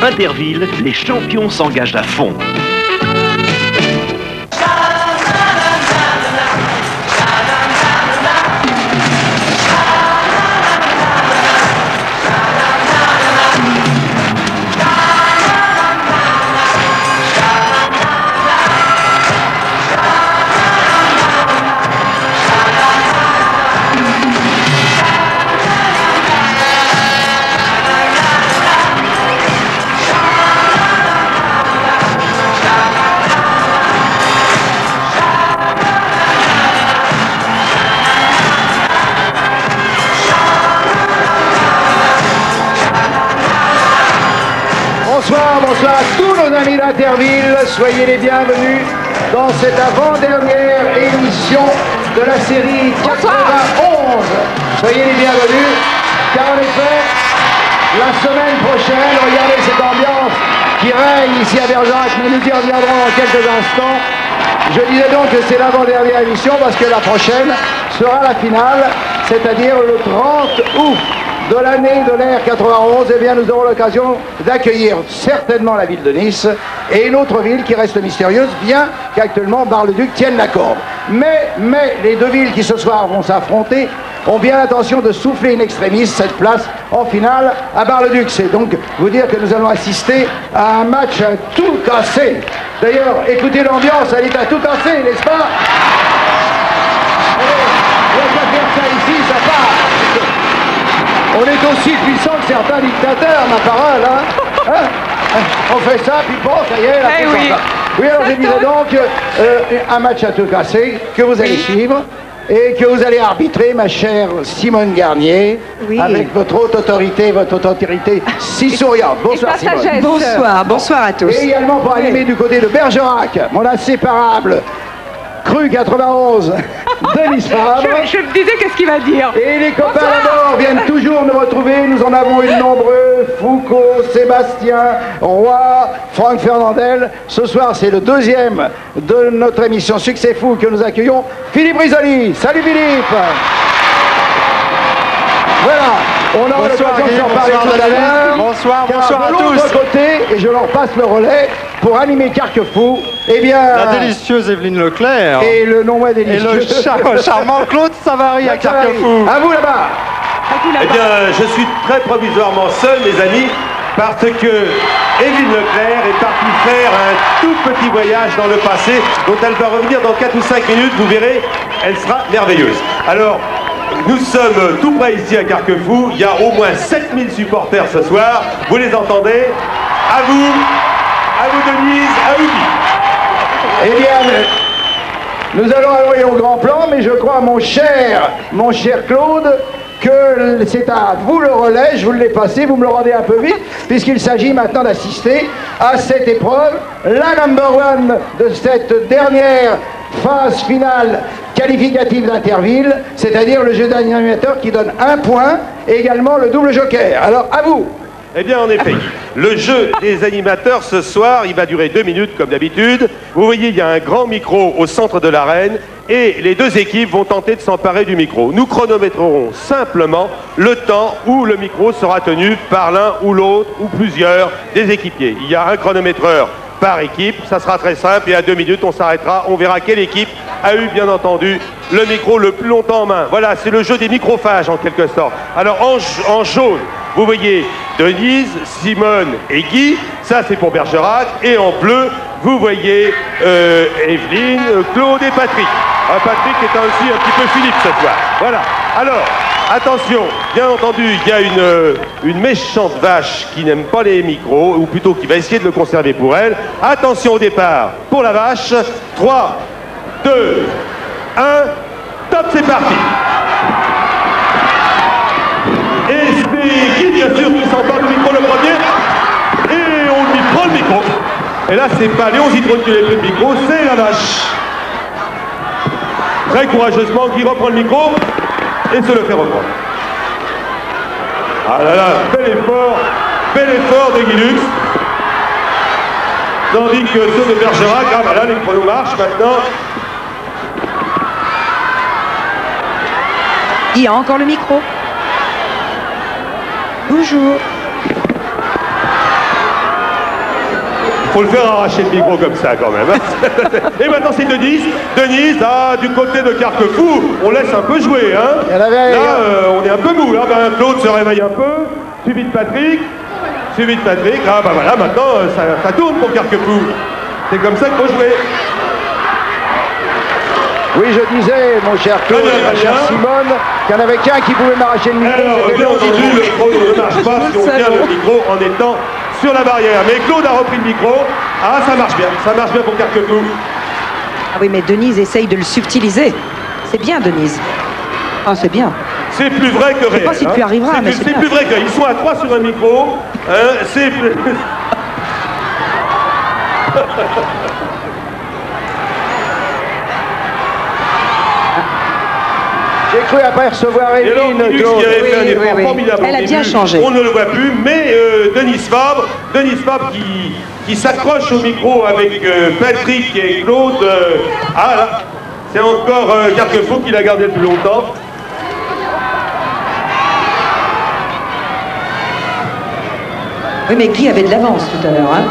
Interville, les champions s'engagent à fond. Bonsoir à tous nos amis d'Interville, soyez les bienvenus dans cette avant-dernière émission de la série 91. Soyez les bienvenus, car en effet, la semaine prochaine, regardez cette ambiance qui règne ici à Bergerac, mais nous y reviendrons dans quelques instants. Je disais donc que c'est l'avant-dernière émission parce que la prochaine sera la finale, c'est-à-dire le 30 août. De l'année de l'ère 91, eh bien, nous aurons l'occasion d'accueillir certainement la ville de Nice et une autre ville qui reste mystérieuse, bien qu'actuellement Bar-le-Duc tienne la corde. Mais les deux villes qui ce soir vont s'affronter ont bien l'intention de souffler in extremis cette place en finale à Bar-le-Duc. C'est donc vous dire que nous allons assister à un match à tout casser. D'ailleurs, écoutez l'ambiance, elle est à tout casser, n'est-ce pas? On va faire ça ici, ça part. On est aussi puissant que certains dictateurs, ma parole, hein, on fait ça, puis bon, ça y est, la puissance. Oui, alors je disais donc un match à tout casser que vous allez suivre et que vous allez arbitrer, ma chère Simone Garnier, avec votre haute autorité, si souriante. Bonsoir Simone. Bonsoir à tous. Et également pour animer du côté de Bergerac, mon inséparable Cru 91 Denis Fabre. Je me disais qu'est-ce qu'il va dire. Et les copains d'abord viennent toujours nous retrouver. Nous en avons eu nombreux. Foucault, Sébastien, Roy, Franck Fernandel. Ce soir, c'est le deuxième de notre émission Succès Fou que nous accueillons. Philippe Risoli. Salut Philippe. Voilà. On aura l'occasion de s'en parler tout à l'heure. Bonsoir à tous. De l'autre côté, et je leur passe le relais pour animer Carquefou, eh bien... La délicieuse Evelyne Leclerc. Et le non moins délicieux. Et le charmant Claude Savary à Carquefou. À vous là-bas. Eh bien, je suis très provisoirement seul, mes amis, parce que Evelyne Leclerc est partie faire un tout petit voyage dans le passé, dont elle va revenir dans 4 ou 5 minutes. Vous verrez, elle sera merveilleuse. Alors... Nous sommes tout près ici à Carquefou, il y a au moins 7000 supporters ce soir, vous les entendez? À vous Denise, à vous Guy. Eh bien, nous allons allouer au grand plan, mais je crois, mon cher Claude, que c'est à vous le relais, je vous l'ai passé, vous me le rendez un peu vite, puisqu'il s'agit maintenant d'assister à cette épreuve, la number one de cette dernière phase finale qualificative d'Interville, c'est-à-dire le jeu d'animateur qui donne 1 point et également le double joker. Alors, à vous. Eh bien, en effet, le jeu des animateurs ce soir, il va durer 2 minutes comme d'habitude. Vous voyez, il y a un grand micro au centre de l'arène et les deux équipes vont tenter de s'emparer du micro. Nous chronométrerons simplement le temps où le micro sera tenu par l'un ou l'autre ou plusieurs des équipiers. Il y a un chronométreur par équipe, ça sera très simple et à 2 minutes on s'arrêtera, on verra quelle équipe a eu bien entendu le micro le plus longtemps en main. Voilà, c'est le jeu des microphages en quelque sorte. Alors en jaune, vous voyez Denise, Simone et Guy, ça c'est pour Bergerac, et en bleu, vous voyez Evelyne, Claude et Patrick. Patrick est aussi un petit peu Philippe ce soir. Voilà, alors... Attention, bien entendu, il y a une méchante vache qui n'aime pas les micros, ou plutôt qui va essayer de le conserver pour elle. Attention au départ pour la vache. 3, 2, 1, top, c'est parti. Et c'est qui, bien sûr, qui s'empare du micro le premier. Et on lui prend le micro. Et là, c'est pas Léon Zitrone qui lui a pris le micro, c'est la vache. Très courageusement, qui reprend le micro. Et se le fait reprendre. Ah là là, bel effort de Guy Lux. Tandis que ceux de Bergerac, ah bah là les chronos marchent maintenant. Il y a encore le micro. Bonjour. Faut le faire arracher le micro comme ça quand même. Et maintenant c'est Denise. Denise, du côté de Carquefou, on laisse un peu jouer. Hein. Là, on est un peu mou. Là, ben, Claude se réveille un peu, suivi de Patrick. Ah bah voilà, maintenant ça tourne pour Carquefou. C'est comme ça qu'il faut jouer. Oui, je disais, mon cher Claude, ma chère Simone, qu'il n'y en avait qu'un qui pouvait m'arracher le micro. Alors, bien entendu, le micro ne marche pas si on tient le micro en étant sur la barrière. Mais Claude a repris le micro. Ah, ça marche bien pour Carquefou. Ah oui, mais Denise essaye de le subtiliser. C'est bien, Denise. Ah, c'est bien. C'est plus vrai que réel. Je sais pas si tu y arriveras, mais c'est plus vrai que. Ils sont à 3 sur un micro. C'est plus... J'ai cru apercevoir Evelyne, Claude. Qui avait fait un effort formidable. Elle a bien changé. On ne le voit plus, mais Denise Fabre qui s'accroche au micro avec Patrick et Claude. Ah là, c'est encore Carquefou qui l'a gardé le plus longtemps. Oui, mais Guy avait de l'avance tout à l'heure. Hein.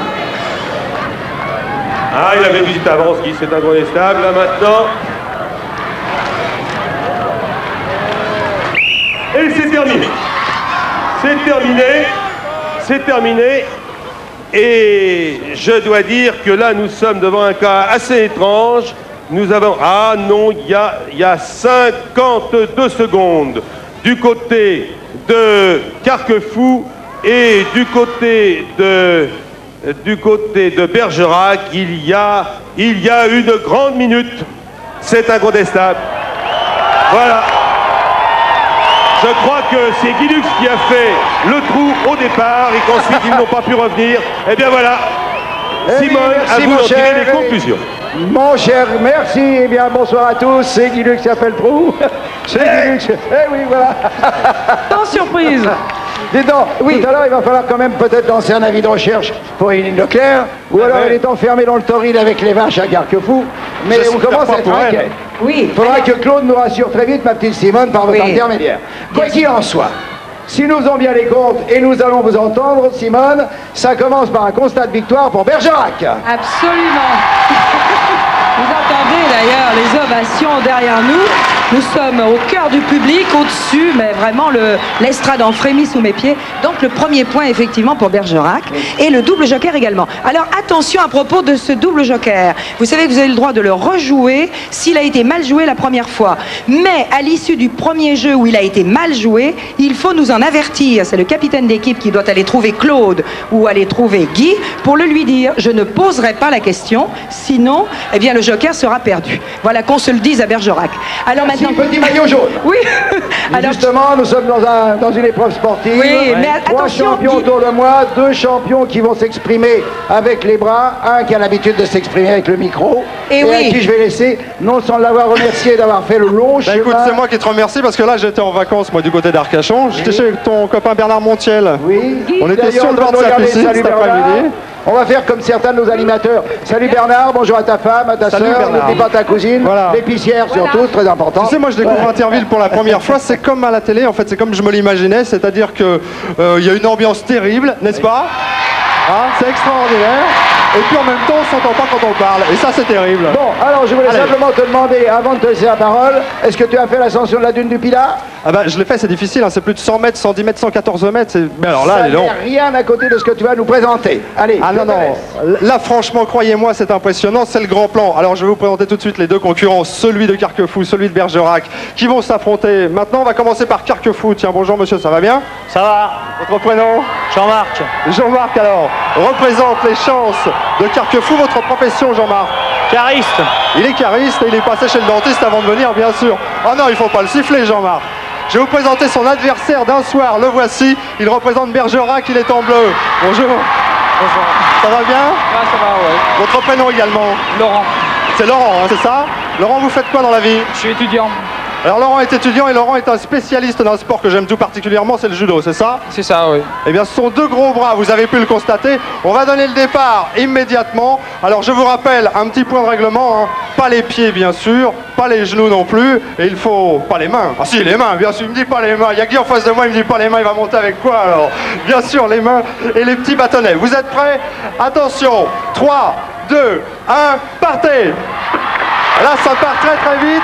Ah, il avait une petite avance, Guy, c'est incontestable. Là maintenant. Et c'est terminé. C'est terminé. Et je dois dire que là, nous sommes devant un cas assez étrange. Nous avons... Ah non, il y a 52 secondes du côté de Carquefou et du côté de Bergerac. Il y a une grande minute. C'est incontestable. Voilà. Je crois que c'est Guy Lux qui a fait le trou au départ et qu'ensuite ils n'ont pas pu revenir. Et bien voilà, Simone, à vous d'en tirer les conclusions. Mon cher, merci. Eh bien, bonsoir à tous. C'est Guy Lux qui a fait le trou. C'est Guy Lux. Eh oui, voilà. Sans surprise. Dis donc, oui. Tout à l'heure, il va falloir quand même peut-être lancer un avis de recherche pour Evelyne Leclerc, ou alors elle est enfermée dans le toril avec les vaches à Carquefou. Mais on commence à être inquiet. Oui. Il faudra que Claude nous rassure très vite, ma petite Simone, par votre intermédiaire. Quoi qu'il en soit, si nous faisons bien les comptes, et nous allons vous entendre, Simone, ça commence par un constat de victoire pour Bergerac. Absolument. Vous entendez d'ailleurs les ovations derrière nous. Nous sommes au cœur du public, au-dessus, mais vraiment l'estrade en frémit sous mes pieds. Donc le premier point effectivement pour Bergerac et le double joker également. Alors attention à propos de ce double joker. Vous savez que vous avez le droit de le rejouer s'il a été mal joué la première fois. Mais à l'issue du premier jeu où il a été mal joué, il faut nous en avertir. C'est le capitaine d'équipe qui doit aller trouver Claude ou aller trouver Guy pour le lui dire. Je ne poserai pas la question, sinon eh bien, le joker sera perdu. Voilà, qu'on se le dise à Bergerac. Alors maintenant... Petit maillot jaune. Oui. Alors, justement, nous sommes dans une épreuve sportive. Oui, mais 3 champions autour de moi, 2 champions qui vont s'exprimer avec les bras, un qui a l'habitude de s'exprimer avec le micro, et à qui je vais laisser, non sans l'avoir remercié d'avoir fait le long chemin. Écoute, c'est moi qui te remercie parce que là j'étais en vacances, moi, du côté d'Arcachon. J'étais chez ton copain Bernard Montiel. Oui. On était sur le bord de sa piscine cet après-midi. On va faire comme certains de nos animateurs. Salut Bernard, bonjour à ta femme, à ta soeur, n'oublie pas ta cousine, l'épicière surtout, très important. Tu sais, moi je découvre Interville pour la première fois, c'est comme à la télé, en fait c'est comme je me l'imaginais, c'est-à-dire que il y a une ambiance terrible, n'est-ce pas? C'est extraordinaire. Et puis en même temps, on s'entend pas quand on parle. Et ça, c'est terrible. Bon, alors je voulais simplement te demander, avant de te laisser la parole, est-ce que tu as fait l'ascension de la dune du Pilat? Ah bah, je l'ai fait, c'est difficile. Hein. C'est plus de 100 mètres, 110 mètres, 114 mètres. Mais alors là, ça n'est rien à côté de ce que tu vas nous présenter. Allez, non. Là, franchement, croyez-moi, c'est impressionnant. C'est le grand plan. Alors, je vais vous présenter tout de suite les deux concurrents, celui de Carquefou, celui de Bergerac, qui vont s'affronter. Maintenant, on va commencer par Carquefou. Tiens, bonjour monsieur, ça va bien? Ça va. Votre prénom? Jean-Marc. Jean-Marc, alors, représente les chances de Carquefou. Votre profession, Jean-Marc? Cariste. Il est cariste et il est passé chez le dentiste avant de venir, bien sûr. Oh non, il faut pas le siffler, Jean-Marc. Je vais vous présenter son adversaire d'un soir, le voici. Il représente Bergerac, il est en bleu. Bonjour. Bonjour. Ça va bien? Ouais, ça va, ouais. Votre prénom également? Laurent. C'est Laurent, hein, c'est ça? Laurent, vous faites quoi dans la vie? Je suis étudiant. Alors Laurent est étudiant et Laurent est un spécialiste d'un sport que j'aime tout particulièrement, c'est le judo, c'est ça? C'est ça, oui. Eh bien ce sont deux gros bras, vous avez pu le constater. On va donner le départ immédiatement. Alors je vous rappelle, un petit point de règlement, hein. Pas les pieds bien sûr, pas les genoux non plus, et il faut... pas les mains. Ah si, les mains, bien sûr, il me dit pas les mains. Il y a Guy en face de moi, il me dit pas les mains, il va monter avec quoi alors? Bien sûr, les mains et les petits bâtonnets. Vous êtes prêts? Attention, 3, 2, 1, partez! Là ça part très très vite.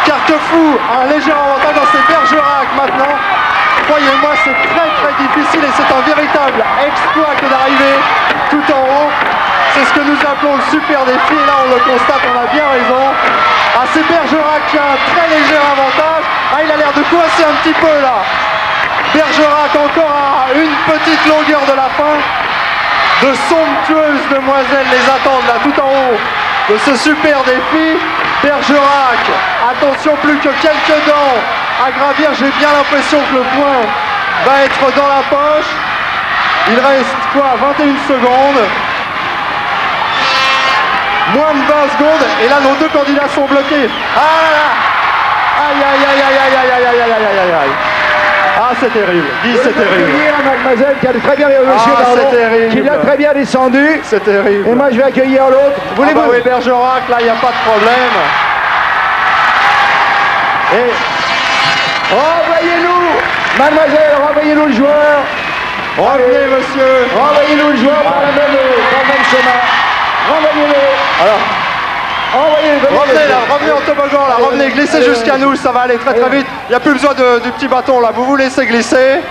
Carquefou a un léger avantage dans ses Bergerac maintenant. Croyez-moi, c'est très très difficile et c'est un véritable exploit que d'arriver tout en haut. C'est ce que nous appelons le super défi. Et là on le constate, on a bien raison. Ah, c'est Bergerac qui a un très léger avantage. Ah, il a l'air de coincer un petit peu là. Bergerac encore à une petite longueur de la fin. De somptueuses demoiselles les attendent là tout en haut de ce super défi. Bergerac, attention, plus que quelques dents à gravir. J'ai bien l'impression que le point va être dans la poche. Il reste quoi, 21 secondes. Moins de 20 secondes. Et là, nos deux candidats sont bloqués. Ah là là. Aïe aïe aïe aïe aïe aïe aïe aïe aïe aïe aïe. Ah, c'est terrible. Dis, c'est terrible. Mademoiselle qui a très bien, monsieur c'est terrible. qui l'a très bien descendu. C'est terrible. Et moi, je vais accueillir l'autre. Voulez-vous? Oui, Bergerac, là, il n'y a pas de problème. Et... renvoyez-nous, mademoiselle, renvoyez-nous le joueur. revenez, monsieur. Renvoyez-nous le joueur par le même chemin. Renvoyez-le. Alors, Revenez là, revenez en toboggan, là, revenez, glissez jusqu'à nous, ça va aller très très vite. Il n'y a plus besoin du petit bâton, là, vous vous laissez glisser.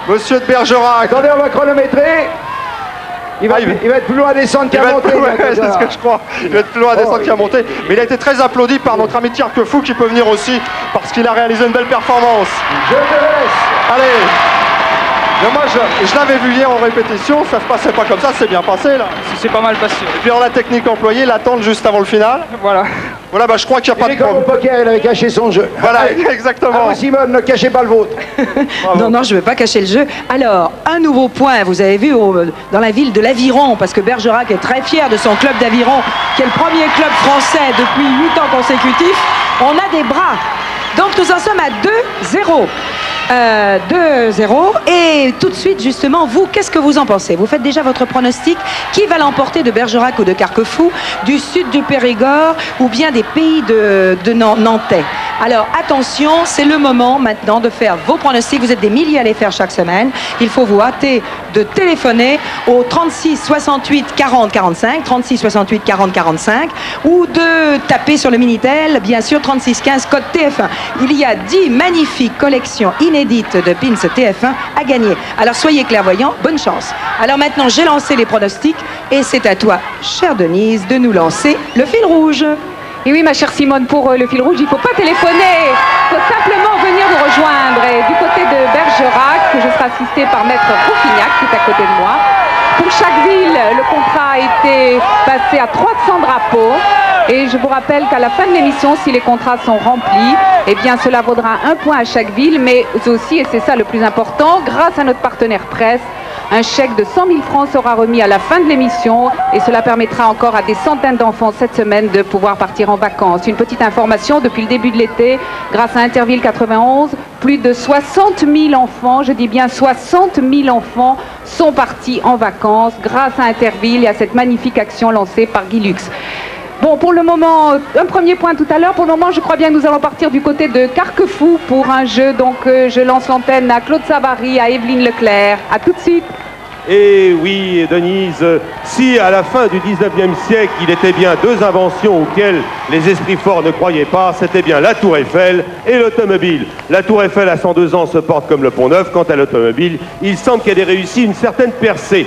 Monsieur de Bergerac. Attendez, on va chronométrer. Il va être plus loin à descendre qu'à monter. C'est ce que je crois. Il va être plus loin à descendre qu'à monter. Mais il a été très applaudi par notre ami Carquefou qui peut venir aussi parce qu'il a réalisé une belle performance. Je te laisse. Allez. Mais moi, je l'avais vu hier en répétition, ça se passait pas comme ça, c'est bien passé là. C'est pas mal passé. Et puis dans la technique employée, l'attente juste avant le final. Voilà. Voilà, bah je crois qu'il n'y a pas de Comme au problème. poker, il avait caché son jeu. Voilà, exactement. Ah, Simone, ne cachez pas le vôtre. Non, non, je ne veux pas cacher le jeu. Alors, un nouveau point, vous avez vu dans la ville de l'Aviron, parce que Bergerac est très fier de son club d'Aviron, qui est le premier club français depuis 8 ans consécutifs. On a des bras. Donc nous en sommes à 2-0. 2-0. Et tout de suite, justement, vous, qu'est-ce que vous en pensez? Vous faites déjà votre pronostic. Qui va l'emporter de Bergerac ou de Carquefou, du sud du Périgord ou bien des pays de Nantais? Alors, attention, c'est le moment maintenant de faire vos pronostics. Vous êtes des milliers à les faire chaque semaine. Il faut vous hâter de téléphoner au 36 68 40 45, 36 68 40 45, ou de taper sur le Minitel, bien sûr, 36 15 code TF1. Il y a 10 magnifiques collections inédites de pins TF1 à gagner. Alors soyez clairvoyants, bonne chance. Alors maintenant, j'ai lancé les pronostics et c'est à toi, chère Denise, de nous lancer le fil rouge. Et oui, ma chère Simone, pour le fil rouge, il ne faut pas téléphoner. Il faut simplement venir nous rejoindre. Et du côté de Bergerac, je serai assistée par Maître Rouffignac, qui est à côté de moi. Pour chaque ville, le contrat a été passé à 300 drapeaux. Et je vous rappelle qu'à la fin de l'émission, si les contrats sont remplis, eh bien cela vaudra un point à chaque ville, mais aussi, et c'est ça le plus important, grâce à notre partenaire presse, un chèque de 100 000 francs sera remis à la fin de l'émission et cela permettra encore à des centaines d'enfants cette semaine de pouvoir partir en vacances. Une petite information, depuis le début de l'été, grâce à Interville 91, plus de 60 000 enfants, je dis bien 60 000 enfants, sont partis en vacances grâce à Interville et à cette magnifique action lancée par Guy Lux. Bon, pour le moment, un premier point tout à l'heure. Pour le moment, je crois bien que nous allons partir du côté de Carquefou pour un jeu. Donc, je lance l'antenne à Claude Savary, à Evelyne Leclerc. À tout de suite. Et oui, Denise, si à la fin du 19e siècle, il était bien deux inventions auxquelles les esprits forts ne croyaient pas, c'était bien la Tour Eiffel et l'automobile. La Tour Eiffel, à 102 ans, se porte comme le Pont Neuf. Quant à l'automobile, il semble qu'elle ait réussi une certaine percée.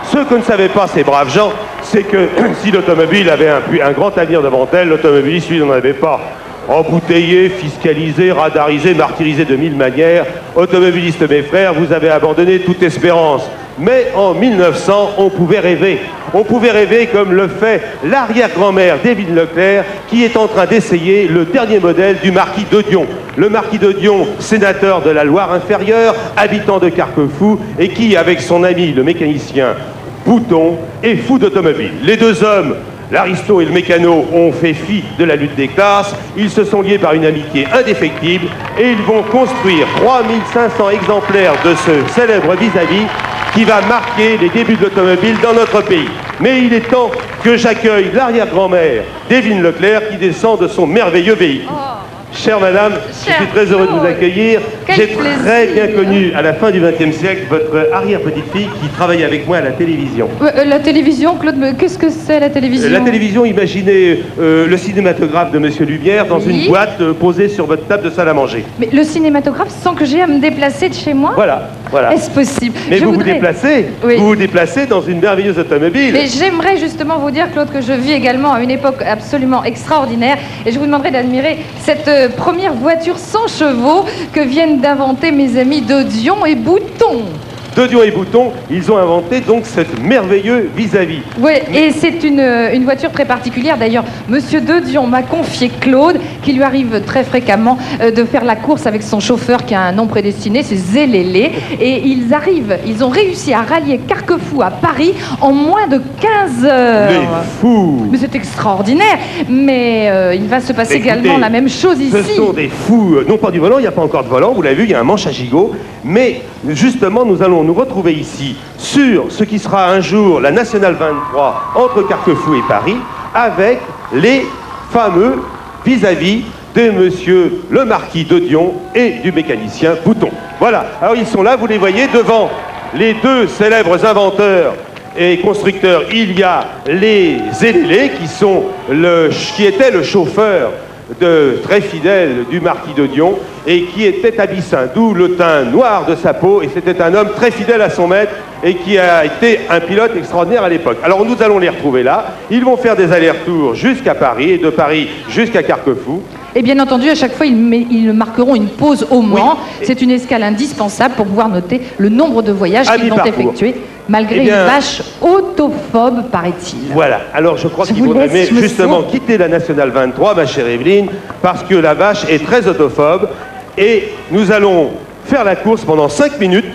Ce que ne savaient pas ces braves gens, c'est que si l'automobile avait un grand avenir devant elle, l'automobiliste, lui, n'en avait pas. Embouteillé, fiscalisé, radarisé, martyrisé de mille manières, automobiliste, mes frères, vous avez abandonné toute espérance. Mais en 1900, on pouvait rêver. On pouvait rêver comme le fait l'arrière-grand-mère d'Evelyne Leclerc, qui est en train d'essayer le dernier modèle du marquis de Dion. Le marquis de Dion, sénateur de la Loire-Inférieure, habitant de Carquefou, et qui, avec son ami le mécanicien Bouton, est fou d'automobile. Les deux hommes l'aristo et le mécano ont fait fi de la lutte des classes, ils se sont liés par une amitié indéfectible et ils vont construire 3500 exemplaires de ce célèbre vis-à-vis qui va marquer les débuts de l'automobile dans notre pays. Mais il est temps que j'accueille l'arrière-grand-mère d'Evelyne Leclerc qui descend de son merveilleux véhicule. Chère madame, je suis très heureux de vous accueillir. J'ai très bien connu à la fin du XXe siècle votre arrière-petite-fille qui travaillait avec moi à la télévision. La télévision, Claude, qu'est-ce que c'est la télévision? La télévision, imaginez le cinématographe de Monsieur Lumière dans une boîte posée sur votre table de salle à manger. Mais le cinématographe sans que j'ai à me déplacer de chez moi? Voilà, voilà. Est-ce possible? Mais vous vous déplacez dans une merveilleuse automobile. Mais j'aimerais justement vous dire, Claude, que je vis également à une époque absolument extraordinaire et je vous demanderai d'admirer cette première voiture sans chevaux que viennent d'inventer mes amis Dodion et Bouton. Dodion et Bouton, ils ont inventé donc cette merveilleux vis-à-vis. Oui, et c'est une voiture très particulière. D'ailleurs, Monsieur Dodion m'a confié Claude, qui lui arrive très fréquemment de faire la course avec son chauffeur qui a un nom prédestiné, c'est Zélélé. Et ils ont réussi à rallier Carquefou à Paris en moins de 15 heures. Les fous! Mais c'est extraordinaire. Mais il va se passer également la même chose ici. Ce sont des fous, non pas du volant, il n'y a pas encore de volant, vous l'avez vu, il y a un manche à gigot. Mais justement, nous allons nous retrouver ici sur ce qui sera un jour la Nationale 23 entre Carquefou et Paris avec les fameux vis-à-vis de monsieur le marquis Dodion et du mécanicien Bouton. Voilà, alors ils sont là, vous les voyez, devant les deux célèbres inventeurs et constructeurs, il y a les Zélélé qui était le chauffeur très fidèle du marquis Dodion et qui était abyssin, d'où le teint noir de sa peau, et c'était un homme très fidèle à son maître et qui a été un pilote extraordinaire à l'époque. Alors nous allons les retrouver là, ils vont faire des allers-retours jusqu'à Paris et de Paris jusqu'à Carquefou. Et bien entendu, à chaque fois, ils marqueront une pause au Mans. Oui. C'est une escale indispensable pour pouvoir noter le nombre de voyages qu'ils vont effectuer, malgré une vache autophobe, paraît-il. Voilà, alors je crois qu'il faudrait justement quitter la Nationale 23, ma chère Evelyne, parce que la vache est très autophobe, et nous allons faire la course pendant 5 minutes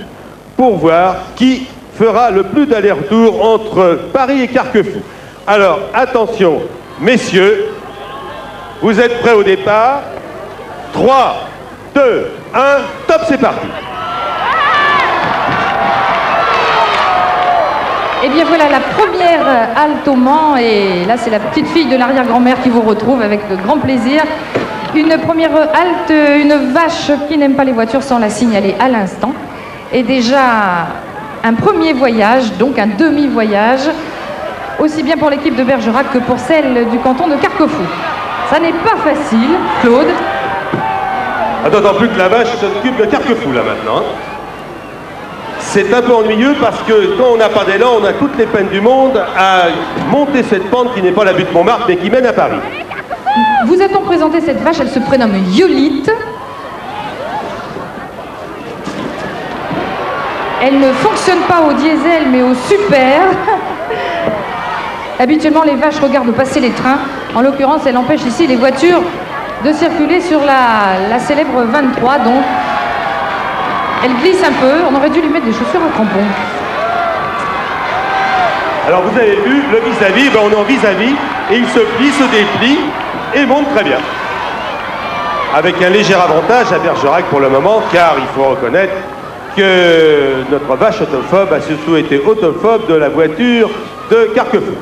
pour voir qui fera le plus d'allers-retours entre Paris et Carquefou. Alors, attention, messieurs, vous êtes prêts au départ? 3, 2, 1, top, c'est parti. Et bien voilà la première halte au Mans, et là c'est la petite fille de l'arrière-grand-mère qui vous retrouve avec grand plaisir. Une première halte, une vache qui n'aime pas les voitures sans la signaler à l'instant. Et déjà un premier voyage, donc un demi-voyage, aussi bien pour l'équipe de Bergerac que pour celle du canton de Carquefou. Ça n'est pas facile, Claude. D'autant plus que la vache s'occupe de Carquefou là maintenant. C'est un peu ennuyeux parce que quand on n'a pas d'élan, on a toutes les peines du monde à monter cette pente qui n'est pas la butte Montmartre mais qui mène à Paris. Vous a-t-on présenté cette vache? Elle se prénomme Yolite. Elle ne fonctionne pas au diesel mais au super. Habituellement, les vaches regardent passer les trains. En l'occurrence, elle empêche ici les voitures de circuler sur la célèbre 23. Donc, elle glisse un peu. On aurait dû lui mettre des chaussures à crampons. Alors, vous avez vu, le vis-à-vis, on est en vis-à-vis, et il se plie, se déplie, et monte très bien. Avec un léger avantage à Bergerac pour le moment, car il faut reconnaître que notre vache autophobe a surtout été autophobe de la voiture de Carquefou,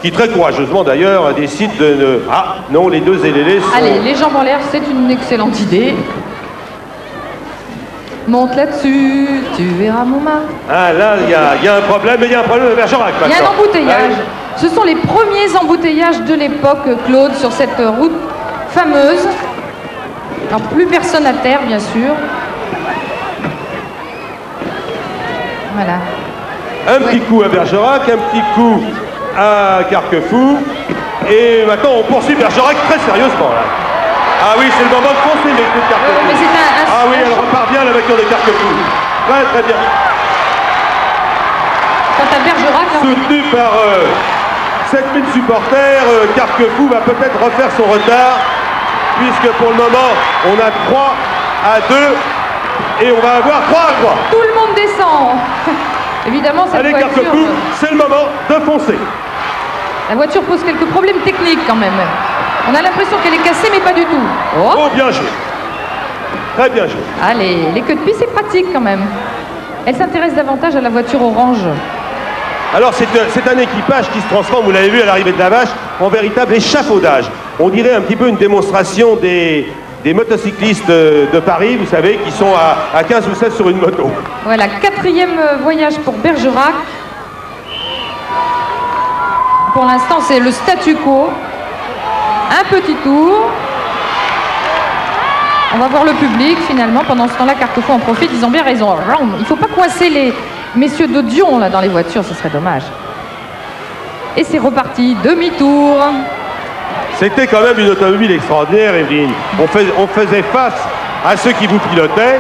qui très courageusement d'ailleurs décide de ne... Ah non, les deux Zélélé sont... Allez, les jambes en l'air, c'est une excellente idée. Monte là-dessus, tu verras mon mât. Ah là, il y a un problème, mais il y a un problème de Bergerac maintenant. Il y a un embouteillage. Ce sont les premiers embouteillages de l'époque, Claude, sur cette route fameuse. Alors plus personne à terre, bien sûr. Voilà. Un petit coup à Bergerac, un petit coup à Carquefou, et maintenant on poursuit Bergerac très sérieusement là. Ah oui, c'est le moment de foncer les coups de Carquefou. Mais ah oui, elle repart bien la voiture de Carquefou. Très très bien. Quant à Bergerac, soutenu par 7000 supporters, Carquefou va peut-être refaire son retard, puisque pour le moment on a 3 à 2 et on va avoir 3 à 3. Tout le monde descend. Évidemment, cette Allez, voiture... Carquefou, c'est le moment de foncer. La voiture pose quelques problèmes techniques quand même. On a l'impression qu'elle est cassée, mais pas du tout. Oh, Oh, bien joué. Très bien joué. allez, les queues de pie, c'est pratique quand même. Elle s'intéresse davantage à la voiture orange. Alors c'est un équipage qui se transforme, vous l'avez vu à l'arrivée de la vache, en véritable échafaudage. On dirait un petit peu une démonstration des motocyclistes de Paris, vous savez, qui sont à 15 ou 16 sur une moto. Voilà, 4e voyage pour Bergerac. Pour l'instant, c'est le statu quo. Un petit tour. On va voir le public, finalement. Pendant ce temps-là, Carquefou en profite. Ils ont bien raison. Il ne faut pas coincer les messieurs de Dion là, dans les voitures, ce serait dommage. Et c'est reparti. Demi-tour. C'était quand même une automobile extraordinaire, Evelyne. On faisait face à ceux qui vous pilotaient.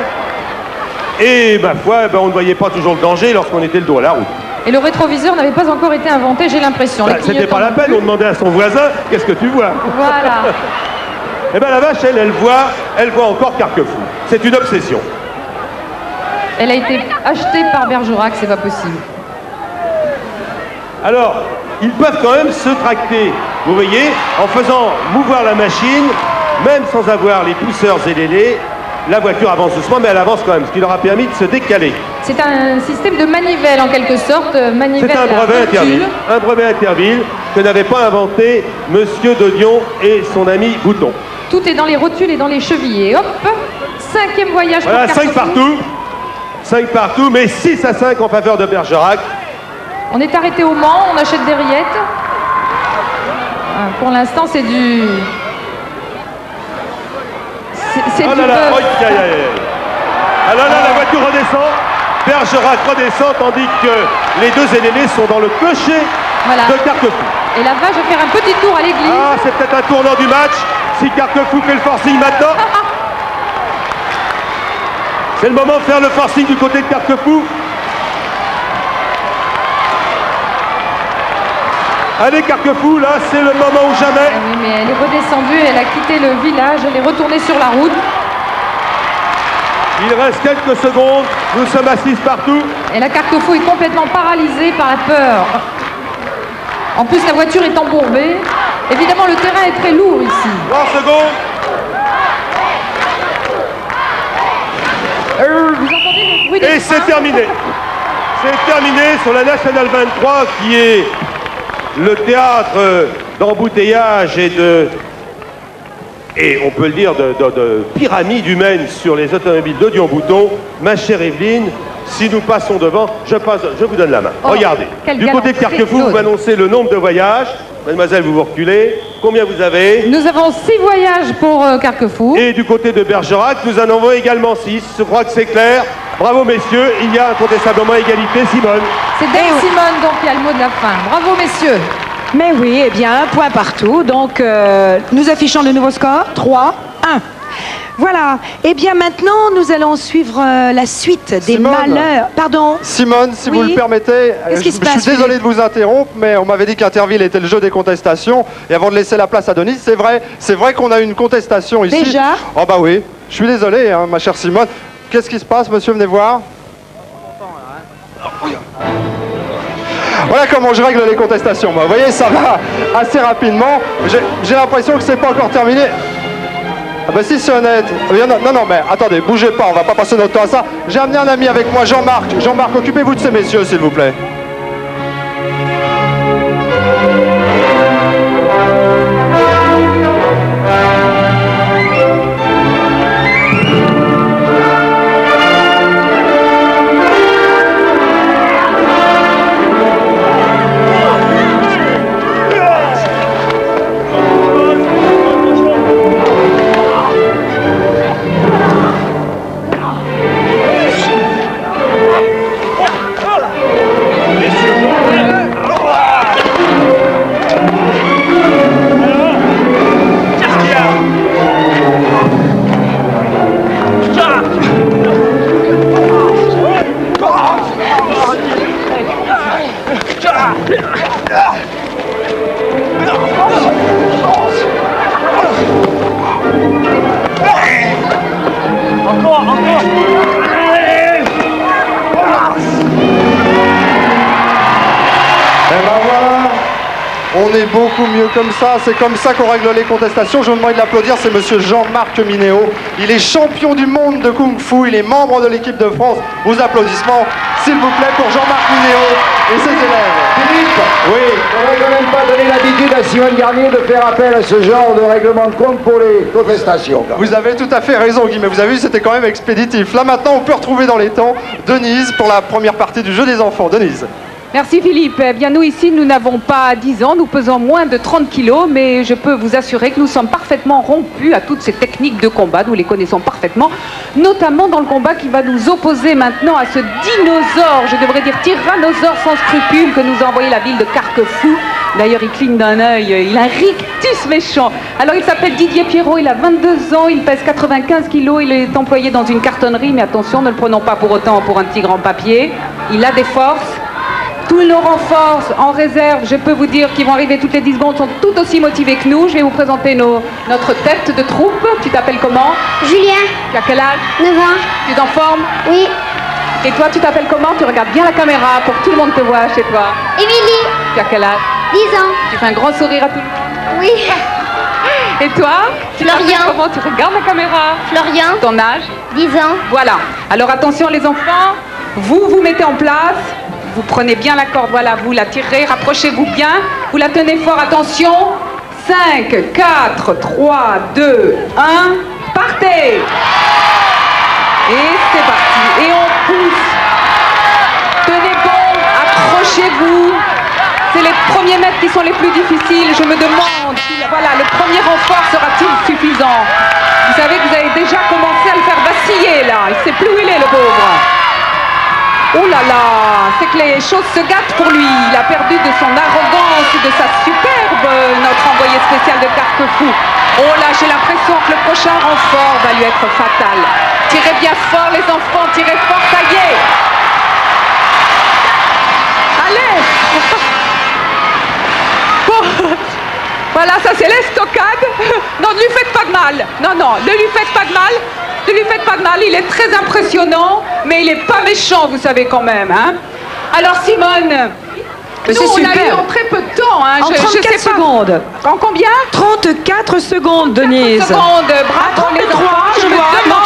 Et, ma foi, on ne voyait pas toujours le danger lorsqu'on était le dos à la route. Et le rétroviseur n'avait pas encore été inventé, j'ai l'impression. Les C'était pas la clignotants peine, non on demandait à son voisin, qu'est-ce que tu vois? plus. Voilà. Eh bien la vache, elle voit encore Carquefou. C'est une obsession. Elle a été achetée par Bergerac, c'est pas possible. Alors, ils peuvent quand même se tracter, vous voyez, en faisant mouvoir la machine, même sans avoir les pousseurs et les laits. La voiture avance doucement, mais elle avance quand même, ce qui leur a permis de se décaler. C'est un système de manivelle en quelque sorte. Manivelle C'est un à brevet rotule. Interville. Un brevet Interville que n'avait pas inventé Monsieur de Dion et son ami Bouton. Tout est dans les rotules et dans les chevillers. Hop, 5e voyage Voilà, pour 5 Carquefou. partout. 5 partout, mais 6 à 5 en faveur de Bergerac. On est arrêté au Mans, on achète des rillettes. Pour l'instant, c'est du... C'est Oh du là là, bœuf. oh, aïe, aïe, aïe. Ah là là, la voiture redescend. Bergerac redescend, tandis que les deux aînés sont dans le cocher Voilà. de Carquefou. Et la vache va faire un petit tour à l'église. Ah, c'est peut-être un tournant du match. Si Carquefou fait le forcing maintenant. C'est le moment de faire le forcing du côté de Carquefou. Allez Carquefou, là, c'est le moment ou jamais. Ah oui, mais elle est redescendue, elle a quitté le village, elle est retournée sur la route. Il reste quelques secondes. Nous sommes à 6 partout. Et la Carquefou est complètement paralysée par la peur. En plus, la voiture est embourbée. Évidemment, le terrain est très lourd ici. 3 secondes. Vous entendez le bruit des Et c'est trains terminé. C'est terminé sur la Nationale 23 qui est le théâtre d'embouteillage et on peut le dire de pyramide humaine sur les automobiles de Dion-Bouton. Ma chère Evelyne, si nous passons devant, je vous donne la main. Oh, Regardez, quelle du côté de galanterie, Carquefou, vous Claude. m'annoncez le nombre de voyages. Mademoiselle, vous vous reculez. Combien vous avez? Nous avons 6 voyages pour Carquefou. Et du côté de Bergerac, nous en avons également 6. Je crois que c'est clair. Bravo messieurs, il y a incontestablement égalité. Simone. C'est Dave Simone donc qui a le mot de la fin. Bravo messieurs. Mais oui, eh bien, un point partout. Donc, nous affichons le nouveau score, 3-1. Voilà. Eh bien, maintenant, nous allons suivre la suite des Simone. malheurs. Pardon. Simone, si Oui. vous le permettez, Qu'est-ce qui je se passe, suis désolé Philippe de vous interrompre, mais on m'avait dit qu'Interville était le jeu des contestations. Et avant de laisser la place à Denis, c'est vrai qu'on a une contestation ici. Déjà? Oh bah oui, je suis désolé, hein, ma chère Simone. Qu'est-ce qui se passe, monsieur, venez voir. Voilà comment je règle les contestations. Moi. Vous voyez, ça va assez rapidement. J'ai l'impression que c'est pas encore terminé. Ah bah si, c'est honnête. Non, mais attendez, bougez pas, on va pas passer notre temps à ça. J'ai amené un ami avec moi, Jean-Marc. Jean-Marc, occupez-vous de ces messieurs, s'il vous plaît. On est beaucoup mieux comme ça, c'est comme ça qu'on règle les contestations. Je vous demande de l'applaudir, c'est monsieur Jean-Marc Minéo. Il est champion du monde de Kung Fu, il est membre de l'équipe de France. Vos applaudissements, s'il vous plaît, pour Jean-Marc Minéo et ses élèves. Philippe, Oui. on n'aurait quand même pas donné l'habitude à Simone Garnier de faire appel à ce genre de règlement de compte pour les contestations. Vous avez tout à fait raison, Guy, mais vous avez vu, c'était quand même expéditif. Là, maintenant, on peut retrouver dans les temps Denise pour la première partie du jeu des enfants. Denise. Merci Philippe. Eh bien, nous ici, nous n'avons pas 10 ans, nous pesons moins de 30 kilos, mais je peux vous assurer que nous sommes parfaitement rompus à toutes ces techniques de combat. Nous les connaissons parfaitement, notamment dans le combat qui va nous opposer maintenant à ce dinosaure, je devrais dire tyrannosaure sans scrupules que nous a envoyé la ville de Carquefou. D'ailleurs, il cligne d'un œil, il a un rictus méchant. Alors, il s'appelle Didier Pierrot, il a 22 ans, il pèse 95 kilos, il est employé dans une cartonnerie, mais attention, ne le prenons pas pour autant pour un tigre en papier. Il a des forces. Tous nos renforts en réserve, je peux vous dire qu'ils vont arriver toutes les 10 secondes, sont tout aussi motivés que nous. Je vais vous présenter notre tête de troupe. Tu t'appelles comment? Julien, Tu as quel âge? 9 ans. Tu es en forme? Oui. Et toi, tu t'appelles comment? Tu regardes bien la caméra pour que tout le monde te voit chez toi. Émilie, Tu as quel âge? 10 ans. Tu fais un grand sourire à tout le monde. Oui. Et toi? Tu t'appelles Florian. comment? Tu regardes la caméra. Florian, Ton âge? 10 ans. Voilà. Alors attention les enfants, vous vous mettez en place, vous prenez bien la corde, voilà, vous la tirez, rapprochez-vous bien, vous la tenez fort, attention. 5, 4, 3, 2, 1, partez. Et c'est parti. Et on pousse. Tenez bon, accrochez-vous. C'est les premiers mètres qui sont les plus difficiles. Je me demande, voilà, le premier renfort sera-t-il suffisant? Vous savez que vous avez déjà commencé à le faire vaciller là. Il ne sait plus où il est, le pauvre. Oh là là, c'est que les choses se gâtent pour lui. Il a perdu de son arrogance et de sa superbe, notre envoyé spécial de Carquefou. Oh là, j'ai l'impression que le prochain renfort va lui être fatal. Tirez bien fort les enfants, tirez fort, ça y est. Allez. Bon. Voilà, ça c'est l'estocade. Non, ne lui faites pas de mal. Non, non, ne lui faites pas de mal. Ne lui faites pas de mal, il est très impressionnant, mais il n'est pas méchant, vous savez quand même. Hein. Alors Simone, nous, on a eu en très peu de temps. Hein, En 34 secondes. En combien? 34 secondes, Denise. 34 secondes, bravo les 33, enfants. je me vois. Non, demande...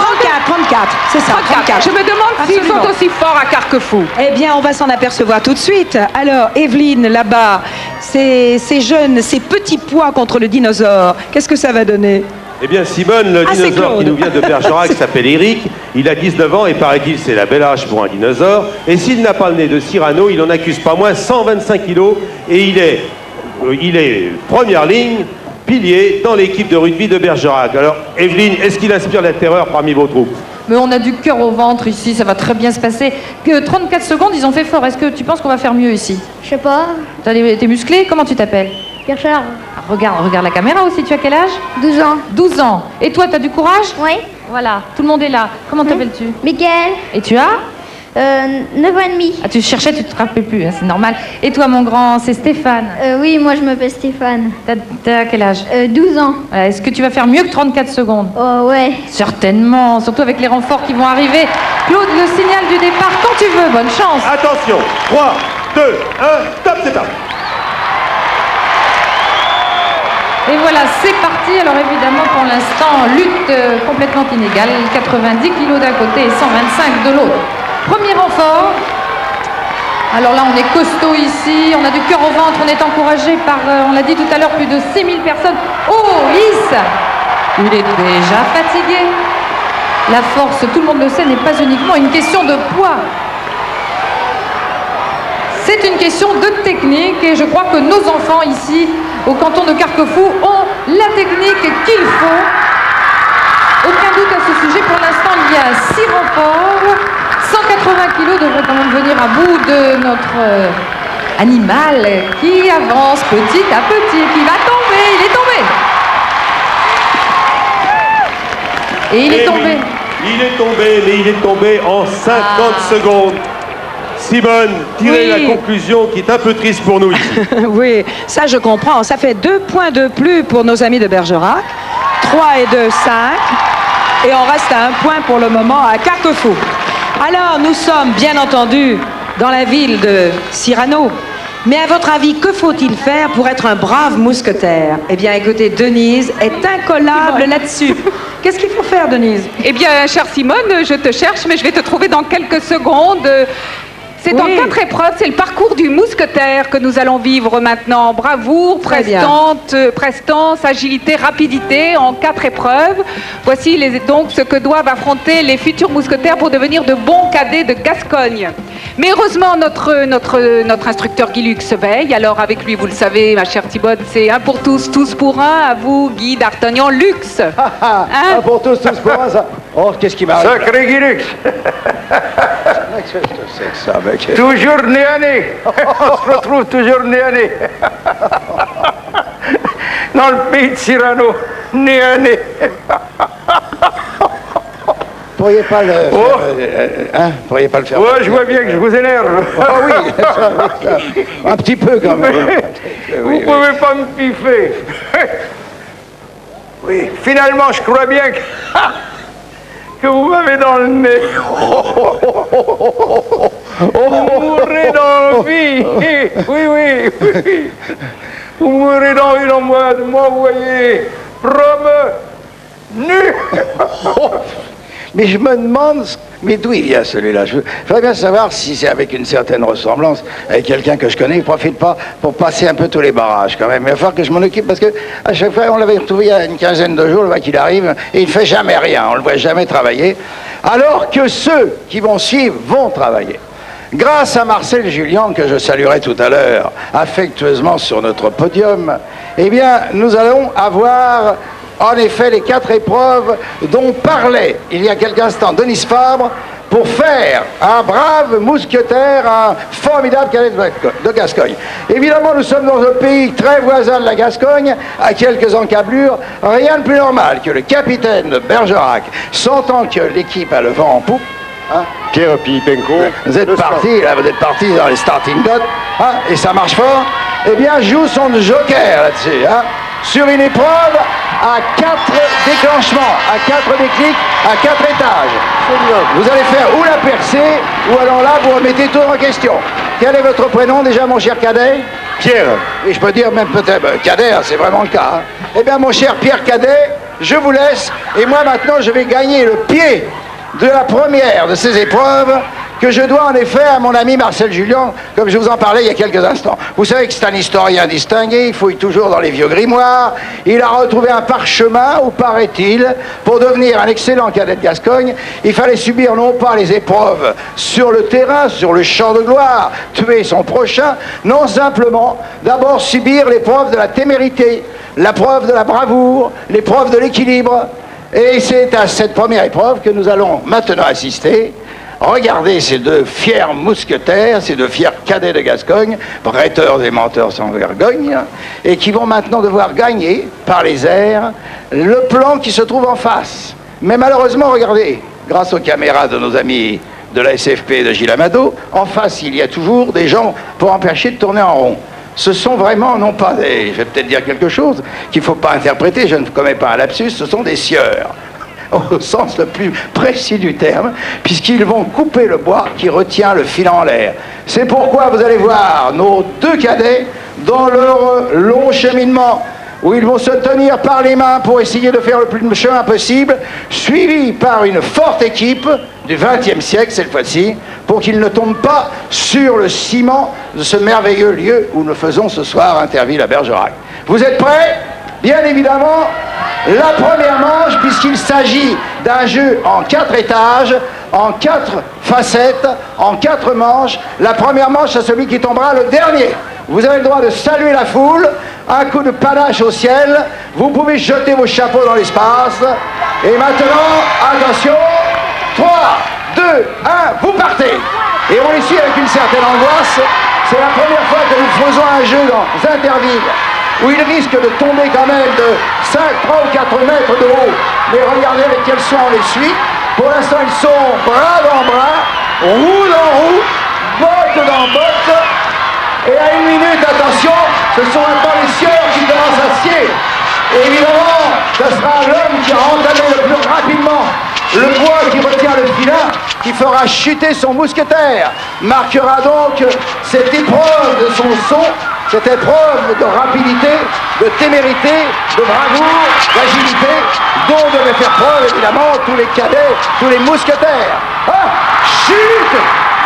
34, c'est ça, 34. Je me demande s'ils Absolument. sont aussi forts à Carquefou. Eh bien, on va s'en apercevoir tout de suite. Alors, Evelyne, là-bas, ces jeunes, ces petits poids contre le dinosaure, qu'est-ce que ça va donner? Eh bien, Simone, le Ah, c'est dinosaure Claude. qui nous vient de Bergerac s'appelle Eric. Il a 19 ans et paraît-il, c'est la belle âge pour un dinosaure. Et s'il n'a pas le nez de Cyrano, il en accuse pas moins 125 kilos. Et il est première ligne, pilier dans l'équipe de rugby de Bergerac. Alors, Evelyne, est-ce qu'il inspire la terreur parmi vos troupes? Mais on a du cœur au ventre ici, ça va très bien se passer. Que 34 secondes, ils ont fait fort. Est-ce que tu penses qu'on va faire mieux ici? Je sais pas. T'es musclé? Comment tu t'appelles? Pierre Charles, Regarde la caméra aussi. Tu as quel âge? 12 ans. 12 ans. Et toi, t'as du courage? Oui. Voilà, tout le monde est là. Comment t'appelles-tu? Michael, Et tu as? 9 ans et demi. Ah, tu cherchais, tu te rappelais plus, hein, c'est normal. Et toi, mon grand, c'est Stéphane. Oui, moi je m'appelle Stéphane. T'as quel âge? 12 ans. Voilà, est-ce que tu vas faire mieux que 34 secondes? Oh ouais. Certainement, surtout avec les renforts qui vont arriver. Claude, le signal du départ quand tu veux. Bonne chance. Attention, 3, 2, 1, top, c'est parti. Et voilà, c'est parti. Alors évidemment, pour l'instant, lutte complètement inégale. 90 kilos d'un côté et 125 de l'autre. Premier renfort. Alors là, on est costaud ici, on a du cœur au ventre, on est encouragé par, on l'a dit tout à l'heure, plus de 6000 personnes. Oh, Lys, il est déjà fatigué. La force, tout le monde le sait, n'est pas uniquement une question de poids. C'est une question de technique et je crois que nos enfants ici, au canton de Carquefou, ont la technique qu'il faut. Aucun doute à ce sujet. Pour l'instant, il y a 6 renforts. 180 kilos devrait quand même venir à bout de notre animal qui avance petit à petit, qui va tomber. Il est tombé. Et il est tombé. Oui, il est tombé, mais il est tombé en 50 secondes. Simone, tirez Oui. la conclusion qui est un peu triste pour nous ici. Oui, ça je comprends. Ça fait 2 points de plus pour nos amis de Bergerac. 3 et 2, 5. Et on reste à 1 point pour le moment à Carquefou. Alors, nous sommes bien entendu dans la ville de Cyrano. Mais à votre avis, que faut-il faire pour être un brave mousquetaire? Eh bien, écoutez, Denise est incollable là-dessus. Qu'est-ce qu'il faut faire, Denise? Eh bien, chère Simone, je te cherche, mais je vais te trouver dans quelques secondes. C'est en 4 épreuves, c'est le parcours du mousquetaire que nous allons vivre maintenant. Bravoure, prestance, agilité, rapidité, en 4 épreuves. Voici donc ce que doivent affronter les futurs mousquetaires pour devenir de bons cadets de Gascogne. Mais heureusement, notre instructeur Guy Lux veille. Alors avec lui, vous le savez, ma chère Thibaude, c'est un pour tous, tous pour un. À vous, Guy d'Artagnan Lux. Un pour tous, tous pour un, ça. Oh, qu'est-ce qui m'arrive? Sacré Guy Lux. Qu'est-ce que c'est que ça, mec? Toujours nez à nez. On se retrouve toujours nez à nez. Dans le pays de Cyrano, nez à nez. Pourriez pas le faire, pourriez pas le faire. Ouais, je vois bien que je vous énerve. Oh oui, un petit peu quand même. Vous pouvez pas me piffer. Oui, finalement, je crois bien que vous m'avez dans le nez. Vous mourrez d'envie. Oui. Vous mourrez d'envie dans moi de m'envoyer nu. Mais je me demande, mais d'où il vient celui-là? Je voudrais bien savoir si c'est avec une certaine ressemblance avec quelqu'un que je connais. Il ne profite pas pour passer un peu tous les barrages quand même. Il va falloir que je m'en occupe parce que à chaque fois, on l'avait retrouvé il y a une quinzaine de jours, le mec il arrive et il ne fait jamais rien. On ne le voit jamais travailler. Alors que ceux qui vont suivre vont travailler. Grâce à Marcel Julien, que je saluerai tout à l'heure affectueusement sur notre podium, eh bien, nous allons avoir en effet les 4 épreuves dont parlait il y a quelques instants Denise Fabre pour faire un brave mousquetaire, un formidable cadet de Gascogne. Évidemment, nous sommes dans un pays très voisin de la Gascogne, à quelques encablures. Rien de plus normal que le capitaine de Bergerac, sentant que l'équipe a le vent en poupe, hein, Pierre Pipenko. vous êtes parti dans les starting dots, hein, et ça marche fort, eh bien, joue son joker là-dessus, hein, sur une épreuve à 4 déclenchements, à 4 déclics, à 4 étages. Vous allez faire ou la percée, ou alors là, vous remettez tout en question. Quel est votre prénom déjà, mon cher Cadet? Pierre. Et je peux dire même peut-être, Cadet, c'est vraiment le cas. Hein. Eh bien, mon cher Pierre Cadet, je vous laisse, et moi maintenant, je vais gagner le pied de la première de ces épreuves que je dois en effet à mon ami Marcel Julien, comme je vous en parlais il y a quelques instants. Vous savez que c'est un historien distingué, il fouille toujours dans les vieux grimoires, il a retrouvé un parchemin, où paraît-il, pour devenir un excellent cadet de Gascogne, il fallait subir non pas les épreuves sur le terrain, sur le champ de gloire, tuer son prochain, non simplement d'abord subir l'épreuve de la témérité, la preuve de la bravoure, l'épreuve de l'équilibre. Et c'est à cette première épreuve que nous allons maintenant assister. Regardez ces 2 fiers mousquetaires, ces 2 fiers cadets de Gascogne, prêteurs et menteurs sans vergogne, et qui vont maintenant devoir gagner, par les airs, le plan qui se trouve en face. Mais malheureusement, regardez, grâce aux caméras de nos amis de la SFP et de Gilles Amado, en face, il y a toujours des gens pour empêcher de tourner en rond. Ce sont vraiment, non pas des... Je vais peut-être dire quelque chose qu'il ne faut pas interpréter, je ne commets pas un lapsus, ce sont des sieurs, au sens le plus précis du terme, puisqu'ils vont couper le bois qui retient le fil en l'air. C'est pourquoi vous allez voir nos 2 cadets dans leur long cheminement, où ils vont se tenir par les mains pour essayer de faire le plus de chemin possible, suivis par une forte équipe du XXe siècle cette fois-ci, pour qu'ils ne tombent pas sur le ciment de ce merveilleux lieu où nous faisons ce soir Interville à Bergerac. Vous êtes prêts? Bien évidemment, la première manche, puisqu'il s'agit d'un jeu en 4 étages, en 4 facettes, en 4 manches. La première manche, c'est celui qui tombera le dernier. Vous avez le droit de saluer la foule, un coup de panache au ciel, vous pouvez jeter vos chapeaux dans l'espace. Et maintenant, attention, 3, 2, 1, vous partez. Et on les suit avec une certaine angoisse. C'est la première fois que nous faisons un jeu dans Interville où il risque de tomber quand même de 3 ou 4 mètres de haut. Mais regardez avec quel soin on les suit. Pour l'instant, ils sont bras dans bras, roue dans roue, botte dans botte. Et à 1 minute, attention, ce sont maintenant les sieurs qui commencent à scier. Et évidemment, ce sera l'homme qui a entamé le plus rapidement le bois qui retient le filin, qui fera chuter son mousquetaire, marquera donc cette épreuve de son saut, cette épreuve de rapidité, de témérité, de bravoure, d'agilité, dont devaient faire preuve évidemment tous les cadets, tous les mousquetaires. Ah, chute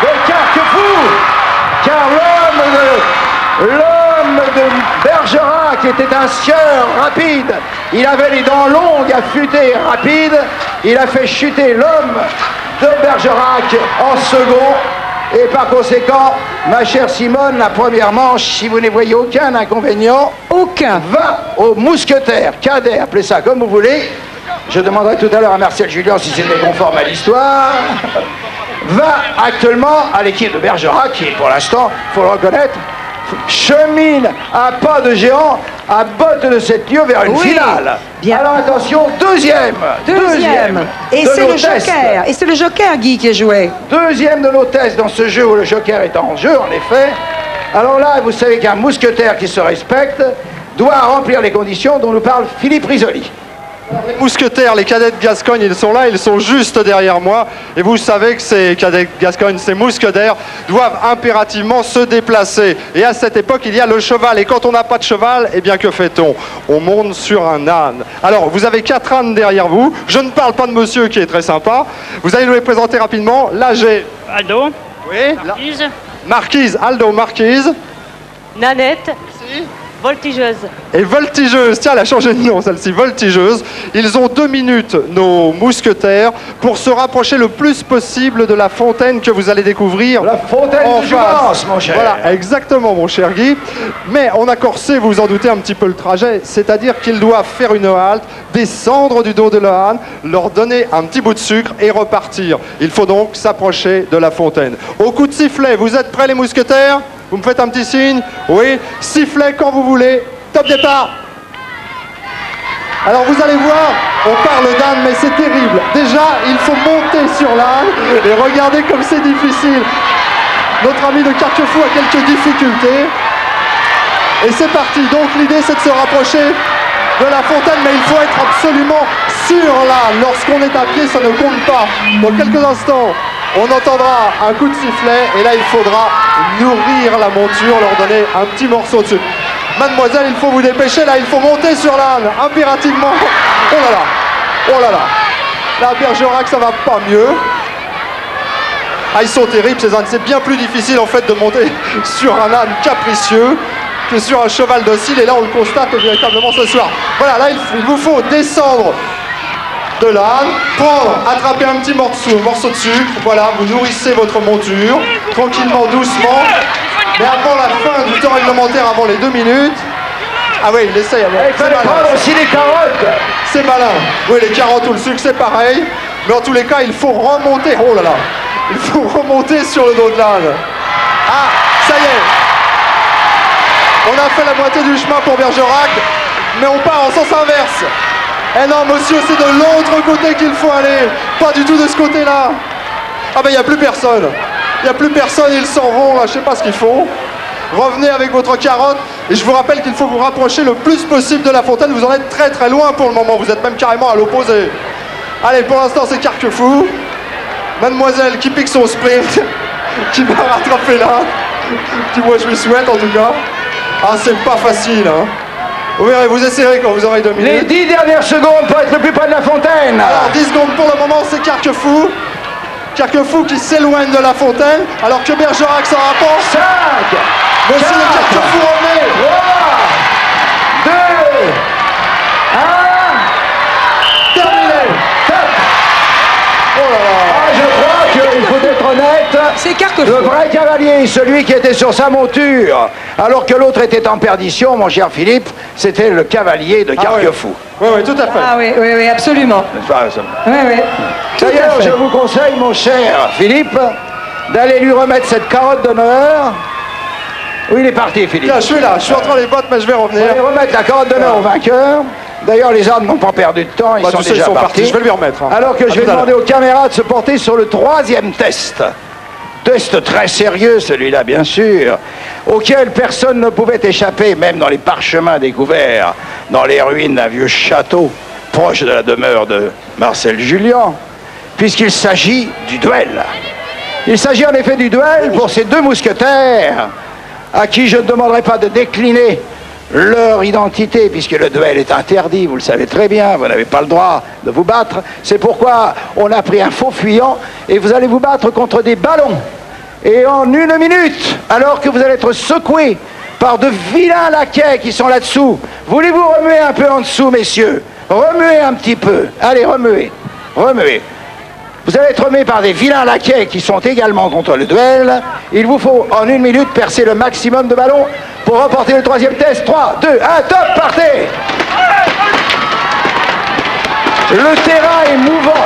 de Carquefou, car l'homme de Bergerac était un sieur rapide. Il avait les dents longues, affûtées, rapides. Il a fait chuter l'homme de Bergerac en second. Et par conséquent, ma chère Simone, la première manche, si vous ne voyez aucun inconvénient, va au mousquetaire cadet, appelez ça comme vous voulez. Je demanderai tout à l'heure à Marcel Julien si c'était conforme à l'histoire. Va actuellement à l'équipe de Bergerac, qui pour l'instant, il faut le reconnaître, chemine à pas de géant, à botte de cette lieu vers une finale. Bien. Alors attention, deuxième. Et c'est le joker. Et c'est le joker, Guy, qui est joué. Deuxième de nos tests dans ce jeu où le joker est en jeu, en effet. Alors là, vous savez qu'un mousquetaire qui se respecte doit remplir les conditions dont nous parle Philippe Risoli. Les mousquetaires, les cadets de Gascogne, ils sont là, ils sont juste derrière moi. Et vous savez que ces cadets de Gascogne, ces mousquetaires, doivent impérativement se déplacer. Et à cette époque, il y a le cheval. Et quand on n'a pas de cheval, eh bien que fait-on? On monte sur un âne. Alors, vous avez 4 ânes derrière vous. Je ne parle pas de monsieur qui est très sympa. Vous allez nous les présenter rapidement. Là, j'ai... Aldo. Oui. Marquise. Marquise, Aldo, Marquise. Nanette. Merci. Voltigeuse. Et voltigeuse, tiens, elle a changé de nom celle-ci, voltigeuse. Ils ont 2 minutes, nos mousquetaires, pour se rapprocher le plus possible de la fontaine que vous allez découvrir. La fontaine de Jouvence, mon cher. Voilà, exactement, mon cher Guy. Mais on a corsé, vous en doutez, un petit peu le trajet, c'est-à-dire qu'ils doivent faire une halte, descendre du dos de l'âne, leur donner un petit bout de sucre et repartir. Il faut donc s'approcher de la fontaine. Au coup de sifflet, vous êtes prêts les mousquetaires ? Vous me faites un petit signe? Oui. Sifflet quand vous voulez. Top départ. Alors vous allez voir, on parle d'âne, mais c'est terrible. Déjà, il faut monter sur l'âne et regardez comme c'est difficile. Notre ami de Carquefou a quelques difficultés. Et c'est parti. Donc l'idée, c'est de se rapprocher de la fontaine, mais il faut être absolument sur l'âne. Lorsqu'on est à pied, ça ne compte pas. Dans quelques instants, on entendra un coup de sifflet et là il faudra nourrir la monture, leur donner un petit morceau de sucre. Mademoiselle, il faut vous dépêcher, là il faut monter sur l'âne, impérativement. Oh là là, oh là là. Là à Bergerac ça va pas mieux. Ah ils sont terribles ces ânes, c'est bien plus difficile en fait de monter sur un âne capricieux que sur un cheval docile et là on le constate véritablement ce soir. Voilà, là il vous faut descendre de l'âne, prendre, attraper un petit morceau de sucre, voilà, vous nourrissez votre monture, tranquillement, doucement, mais avant la fin du temps réglementaire, avant les 2 minutes, ah oui, il essaye, il fallait prendre aussi les carottes. C'est malin, oui, les carottes ou le sucre, c'est pareil, mais en tous les cas, il faut remonter, oh là là, il faut remonter sur le dos de l'âne. Ah, ça y est, on a fait la moitié du chemin pour Bergerac, mais on part en sens inverse. Eh non, monsieur, c'est de l'autre côté qu'il faut aller, pas du tout de ce côté-là. Ah ben, il n'y a plus personne. Il n'y a plus personne, ils s'en vont, là, je sais pas ce qu'ils font. Revenez avec votre carotte, et je vous rappelle qu'il faut vous rapprocher le plus possible de la fontaine. Vous en êtes très très loin pour le moment, vous êtes même carrément à l'opposé. Allez, pour l'instant, c'est Carquefou. Mademoiselle qui pique son sprint, qui va rattraper là. Qui, moi, je lui souhaite, en tout cas. Ah, c'est pas facile, hein. Vous verrez, vous essayerez quand vous aurez 2 minutes. Les 10 dernières secondes pour être le plus près de la fontaine. Alors 10 secondes pour le moment, c'est Carquefou. Carquefou qui s'éloigne de la fontaine, alors que Bergerac s'en rapproche. 5, Monsieur 4, de Carquefou revenez. 3, 2, 1. Terminé. Top. Oh là là. Ah, je crois qu'il faut être honnête. C'est Carquefou. Le vrai cavalier, celui qui était sur sa monture, alors que l'autre était en perdition, mon cher Philippe, c'était le cavalier de Carquefou. Oui, oui, tout à fait. Ah oui, oui, oui, absolument. Oui, oui. D'ailleurs, je vous conseille, mon cher Philippe, d'aller lui remettre cette carotte d'honneur. Où il est parti, Philippe? Là, je suis là, je suis entre les bottes, mais je vais revenir. Allez remettre la carotte d'honneur au vainqueur. D'ailleurs, les ânes n'ont pas perdu de temps, ils sont déjà partis. Je vais lui remettre. Hein. Alors que je vais demander aux caméras de se porter sur le 3e test. Test très sérieux, celui-là, bien sûr, auquel personne ne pouvait échapper, même dans les parchemins découverts, dans les ruines d'un vieux château, proche de la demeure de Marcel Julien. puisqu'il s'agit du duel. Il s'agit en effet du duel pour ces deux mousquetaires à qui je ne demanderai pas de décliner leur identité, puisque le duel est interdit, vous le savez très bien, vous n'avez pas le droit de vous battre. C'est pourquoi on a pris un faux fuyant et vous allez vous battre contre des ballons. Et en 1 minute, alors que vous allez être secoués par de vilains laquais qui sont là-dessous, voulez-vous remuer un peu en dessous, messieurs? Remuez un petit peu. Allez, remuez. Remuez. Vous allez être remués par des vilains laquais qui sont également contre le duel. Il vous faut en 1 minute percer le maximum de ballons pour remporter le 3e test. 3, 2, 1, top, partez! Le terrain est mouvant.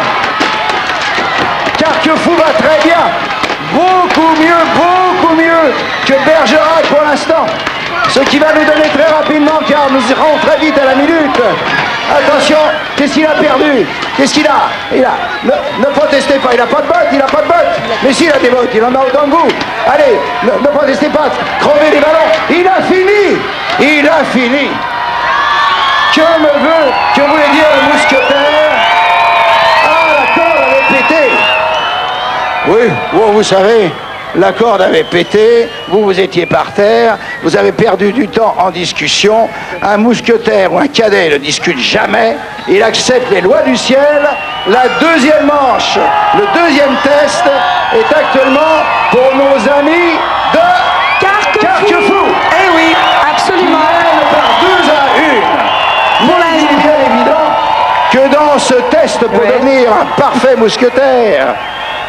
Carquefou va très bien. Beaucoup mieux que Bergerac pour l'instant. Ce qui va nous donner très rapidement, car nous irons très vite à la minute. Attention, qu'est-ce qu'il a perdu? Qu'est-ce qu'il a? Ne protestez pas, il n'a pas de bottes, il n'a pas de bottes. Mais s'il a des bottes, il en a autant que vous. Allez, ne protestez pas, crevez les ballons. Il a fini. Il a fini. Que voulait dire le mousquetaire? Ah, la corde avait pété. Oui, vous savez, la corde avait pété, vous étiez par terre, vous avez perdu du temps en discussion. Un mousquetaire ou un cadet ne discute jamais, il accepte les lois du ciel. La deuxième manche, le 2e test est actuellement pour nos amis de Carquefou. Eh oui, absolument. Par 2-1. Il est bien évident que dans ce test, pour devenir un parfait mousquetaire,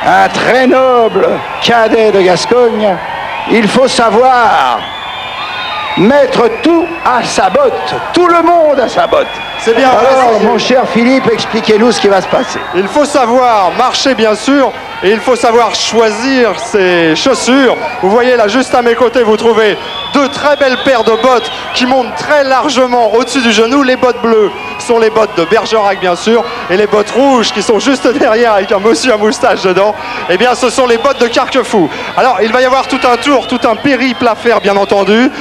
un très noble cadet de Gascogne, il faut savoir mettre tout à sa botte, tout le monde à sa botte. C'est bien. Alors, mon cher Philippe, expliquez-nous ce qui va se passer. Il faut savoir marcher, bien sûr, et il faut savoir choisir ses chaussures. Vous voyez là, juste à mes côtés, vous trouvez 2 très belles paires de bottes qui montent très largement au-dessus du genou. Les bottes bleues sont les bottes de Bergerac, bien sûr, et les bottes rouges qui sont juste derrière avec un monsieur à moustache dedans, eh bien, ce sont les bottes de Carquefou. Alors, il va y avoir tout un tour, tout un périple à faire, bien entendu.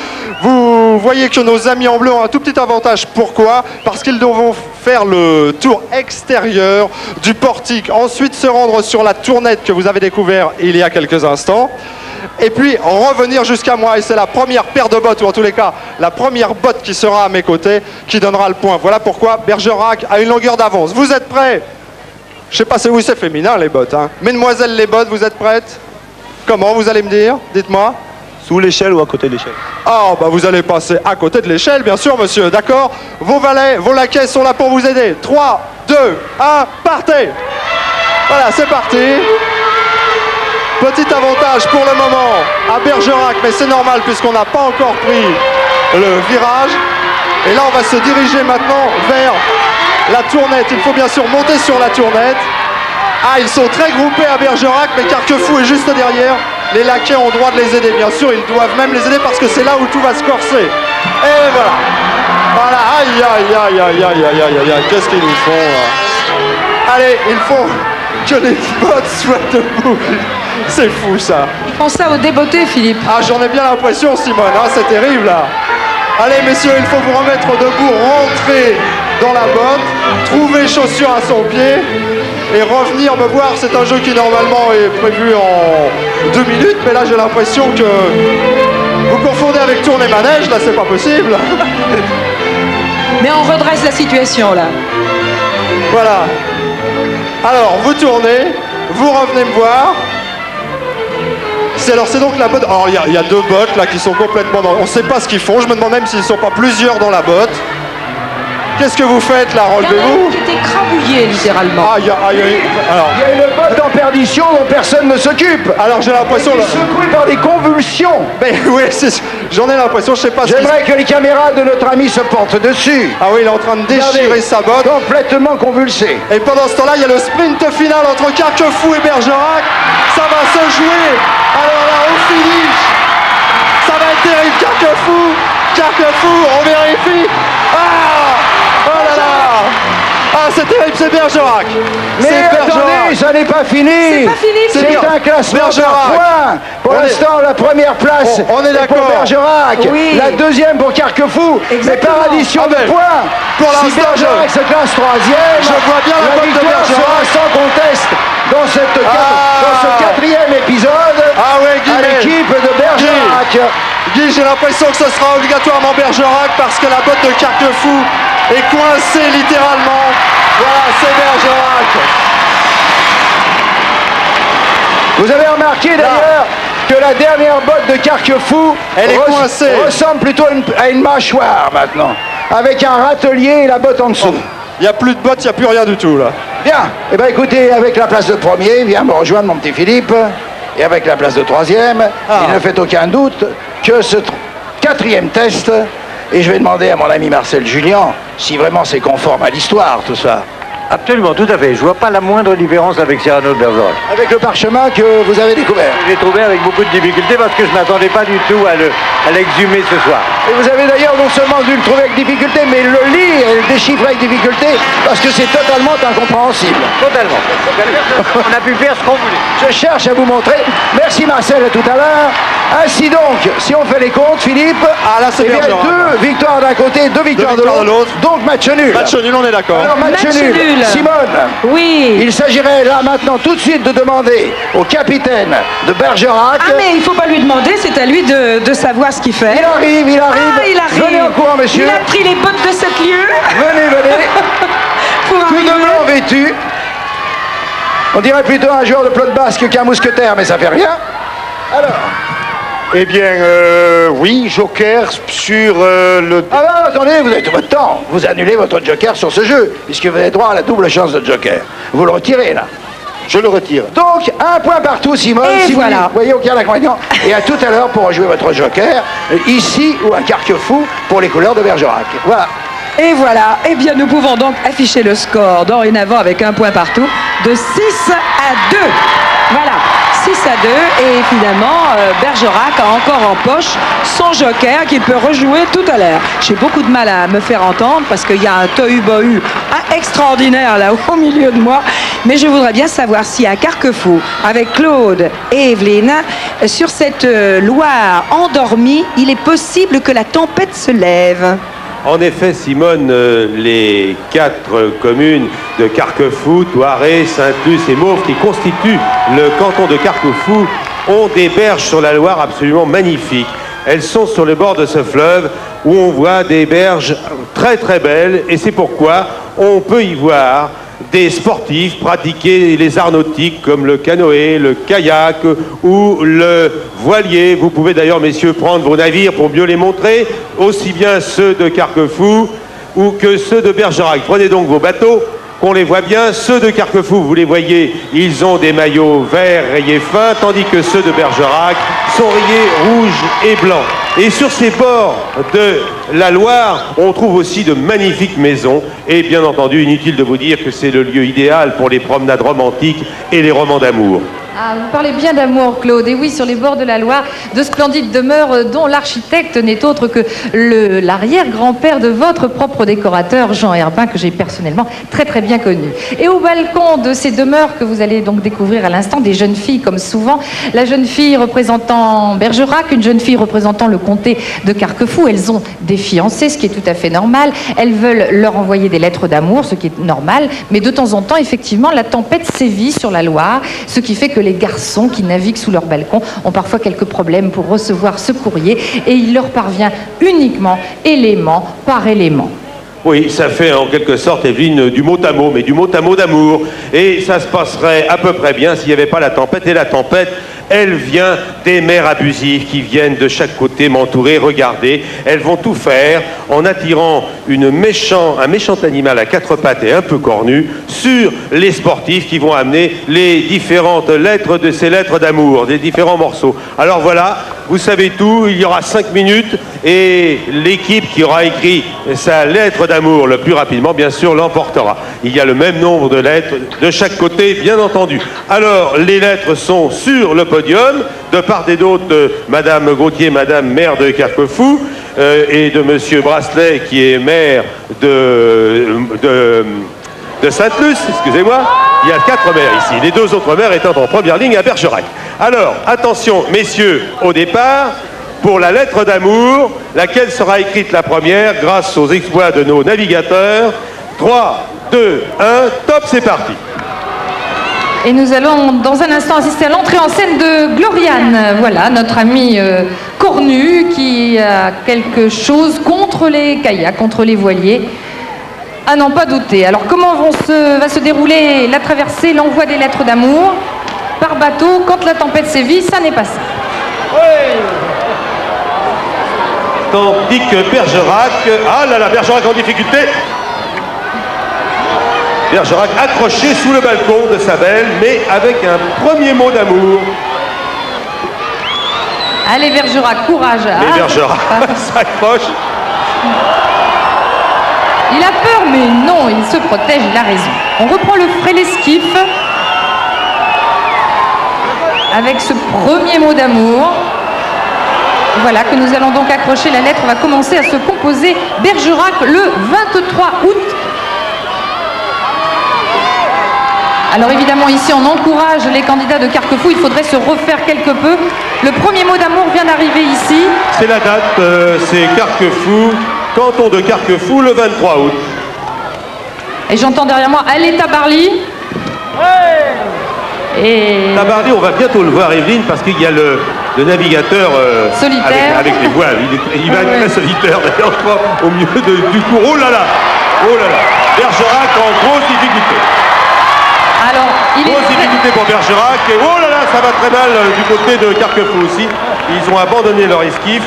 Vous voyez que nos amis en bleu ont un tout petit avantage. Pourquoi? Parce qu'ils devront faire le tour extérieur du portique, ensuite se rendre sur la tournette que vous avez découvert il y a quelques instants, et puis revenir jusqu'à moi. Et c'est la première paire de bottes, ou en tous les cas la première botte qui sera à mes côtés, qui donnera le point. Voilà pourquoi Bergerac a une longueur d'avance. Vous êtes prêts? Je sais pas si c'est féminin les bottes, hein. Mesdemoiselles les bottes, vous êtes prêtes? Comment vous allez me dire? Dites-moi. Sous l'échelle ou à côté de l'échelle? Ah, bah vous allez passer à côté de l'échelle, bien sûr, monsieur, d'accord? Vos valets, vos laquais sont là pour vous aider. 3, 2, 1, partez! Voilà, c'est parti. Petit avantage pour le moment à Bergerac, mais c'est normal puisqu'on n'a pas encore pris le virage. Et là, on va se diriger maintenant vers la tournette. Il faut bien sûr monter sur la tournette. Ah, ils sont très groupés à Bergerac, mais Carquefou est juste derrière. Les laquais ont droit de les aider, bien sûr, ils doivent même les aider parce que c'est là où tout va se corser. Et voilà. Voilà, aïe, aïe, aïe, aïe, aïe, aïe, aïe, aïe, qu'est-ce qu'ils nous font là? Allez, il faut que les bottes soient debout. C'est fou ça. Ils font ça au débeauté, Philippe. Ah, j'en ai bien l'impression, Simone, hein, c'est terrible là. Allez, messieurs, il faut vous remettre debout, rentrer dans la botte, trouver chaussure à son pied et revenir me voir. C'est un jeu qui normalement est prévu en 2 minutes, mais là j'ai l'impression que vous confondez avec tour et manège, là c'est pas possible. Mais on redresse la situation là. Voilà. Alors vous tournez, vous revenez me voir. C'est donc la botte. Alors il y a 2 bottes là qui sont complètement dans... On ne sait pas ce qu'ils font, je me demande même s'ils ne sont pas plusieurs dans la botte. Qu'est-ce que vous faites là? Relevez-vous. Qui était crabouillé littéralement. Il y a une botte en perdition dont personne ne s'occupe. Alors j'ai l'impression... secoué par des convulsions. Mais oui, j'en ai l'impression, je sais pas... J'aimerais que les caméras de notre ami se portent dessus. Ah oui, il est en train de déchirer sa botte. Complètement convulsé. Et pendant ce temps-là, il y a le sprint final entre Carquefou et Bergerac. Ça va se jouer. Alors là, au finish, ça va être terrible. Carquefou, on vérifie. Ah! Oh là là! Ah, c'est terrible, c'est Bergerac. Mais C'est attendez, ça n'est pas fini. C'est un classement par points. Pour l'instant, la première place on est pour d'accord. Bergerac. Oui. La deuxième pour Carquefou. Mais Exactement. par addition de points, pour si l'instant, Bergerac se classe troisième, je vois bien la cote de victoire Bergerac. sera sans conteste dans ce quatrième épisode Ah ouais, Guy, à mais- l'équipe de Bergerac. Guy, j'ai l'impression que ce sera obligatoirement Bergerac parce que la botte de Carquefou est coincée littéralement. Voilà, c'est Bergerac. Vous avez remarqué d'ailleurs que la dernière botte de Carquefou Elle est coincée. ressemble plutôt à une mâchoire maintenant, avec un râtelier et la botte en dessous. Il n'y a plus de botte, il n'y a plus rien du tout là. Bien, eh bien écoutez, avec la place de premier, viens me rejoindre mon petit Philippe, et avec la place de troisième, il ne fait aucun doute que ce quatrième test, et je vais demander à mon ami Marcel Julien si vraiment c'est conforme à l'histoire tout ça. Absolument, tout à fait. Je vois pas la moindre différence avec Cyrano de Bergerac. Avec le parchemin que vous avez découvert. Je l'ai trouvé avec beaucoup de difficultés parce que je ne m'attendais pas du tout à l'exhumer ce soir. Et vous avez d'ailleurs non seulement dû le trouver avec difficulté, mais le lire et le déchiffrer avec difficulté, parce que c'est totalement incompréhensible. Totalement. On a pu faire ce qu'on voulait. Je cherche à vous montrer. Merci Marcel, à tout à l'heure. Ainsi donc, si on fait les comptes, Philippe, là, c'est eh bien, Bergerac. 2 victoires d'un côté, 2 victoires de l'autre. Donc match nul. Match nul, on est d'accord. Alors match Match nul. nul. Simone, Oui. il s'agirait là maintenant tout de suite de demander au capitaine de Bergerac. Ah mais il faut pas lui demander, c'est à lui de savoir ce qu'il fait. Il arrive, il arrive. Ah, il arrive. Venez en courant, monsieur. Il a pris les bottes de 7 lieues. Venez, venez. Pour Tout de arriver. blanc vêtu. On dirait plutôt un joueur de pelote basque qu'un mousquetaire, mais ça fait rien. Alors. Eh bien, oui, joker sur le... Ah non, attendez, vous avez tout votre temps. Vous annulez votre joker sur ce jeu, puisque vous avez droit à la double chance de joker. Vous le retirez, là. Je le retire. Donc, un point partout, Simone. Et si voilà. vous voyez aucun inconvénient. Et à tout à l'heure pour rejouer votre joker, ici ou à Carquefou, pour les couleurs de Bergerac. Voilà. Et voilà, eh bien nous pouvons donc afficher le score dorénavant avec un point partout de 6 à 2. Voilà, 6 à 2 et finalement Bergerac a encore en poche son joker qu'il peut rejouer tout à l'heure. J'ai beaucoup de mal à me faire entendre parce qu'il y a un tohu-bohu extraordinaire là au milieu de moi. Mais je voudrais bien savoir si à Carquefou, avec Claude et Evelyne, sur cette Loire endormie, il est possible que la tempête se lève. En effet, Simone, les 4 communes de Carquefou, Thoiret, Saint-Luce et Mauves qui constituent le canton de Carquefou ont des berges sur la Loire absolument magnifiques. Elles sont sur le bord de ce fleuve où on voit des berges très très belles et c'est pourquoi on peut y voir des sportifs pratiquer les arts nautiques comme le canoë, le kayak ou le voilier. Vous pouvez d'ailleurs, messieurs, prendre vos navires pour mieux les montrer, aussi bien ceux de Carquefou ou que ceux de Bergerac. Prenez donc vos bateaux, qu'on les voit bien. Ceux de Carquefou, vous les voyez, ils ont des maillots verts rayés fins, tandis que ceux de Bergerac sont rayés rouges et blancs. Et sur ces bords de la Loire, on trouve aussi de magnifiques maisons. Et bien entendu, inutile de vous dire que c'est le lieu idéal pour les promenades romantiques et les romans d'amour. Ah, vous parlez bien d'amour, Claude. Et oui, sur les bords de la Loire, de splendides demeures dont l'architecte n'est autre que l'arrière-grand-père de votre propre décorateur, Jean Herbin, que j'ai personnellement très très bien connu. Et au balcon de ces demeures que vous allez donc découvrir à l'instant, des jeunes filles comme souvent, la jeune fille représentant Bergerac, une jeune fille représentant le comté de Carquefou. Elles ont des fiancés, ce qui est tout à fait normal. Elles veulent leur envoyer des lettres d'amour, ce qui est normal. Mais de temps en temps, effectivement, la tempête sévit sur la Loire, ce qui fait que les garçons qui naviguent sous leur balcon ont parfois quelques problèmes pour recevoir ce courrier et il leur parvient uniquement élément par élément. Oui, ça fait en quelque sorte, Evelyne, du mot à mot, mais du mot à mot d'amour. Et ça se passerait à peu près bien s'il n'y avait pas la tempête. Et la tempête, elle vient des mères abusives qui viennent de chaque côté m'entourer, regarder. Elles vont tout faire en attirant un méchant animal à 4 pattes et un peu cornu sur les sportifs qui vont amener les différentes lettres de ces lettres d'amour, des différents morceaux. Alors voilà, vous savez tout, il y aura 5 minutes et l'équipe qui aura écrit sa lettre d'amour le plus rapidement, bien sûr, l'emportera. Il y a le même nombre de lettres de chaque côté, bien entendu. Alors, les lettres sont sur le podium, de part et d'autre de Madame Gauthier, Madame maire de Carquefou, et de Monsieur Bracelet, qui est maire de Sainte-Luce, excusez-moi. Il y a 4 maires ici, les 2 autres maires étant en première ligne à Bergerac. Alors, attention, messieurs, au départ, pour la lettre d'amour, laquelle sera écrite la première grâce aux exploits de nos navigateurs. 3, 2, 1, top, c'est parti. Et nous allons dans un instant assister à l'entrée en scène de Gloriane. Voilà, notre amie cornue qui a quelque chose contre les kayaks, contre les voiliers. À n'en pas douter. Alors comment va se dérouler la traversée, l'envoi des lettres d'amour? Par bateau, quand la tempête sévit, ça n'est pas ça. Tandis que Bergerac... Ah là là, Bergerac en difficulté. Bergerac accroché sous le balcon de sa belle, mais avec un premier mot d'amour. Allez Bergerac, courage. Mais Bergerac s'accroche. Il a peur, mais non, il se protège, il a raison. On reprend le frêle-esquif avec ce premier mot d'amour. Voilà que nous allons donc accrocher. La lettre va commencer à se composer. Bergerac le 23 août. Alors évidemment, ici, on encourage les candidats de Carquefou. Il faudrait se refaire quelque peu. Le premier mot d'amour vient d'arriver ici. C'est la date, c'est Carquefou, canton de Carquefou, le 23 août. Et j'entends derrière moi, allez Tabarly. Et... Tabarly, on va bientôt le voir, Evelyne, parce qu'il y a le navigateur solitaire. Avec les voiles. Il va être très solitaire, d'ailleurs, au milieu du cours. Oh là là. Bergerac en grosse difficulté. Alors, grosse difficulté pour Bergerac. Et oh là là, ça va très mal du côté de Carquefou aussi. Ils ont abandonné leur esquif.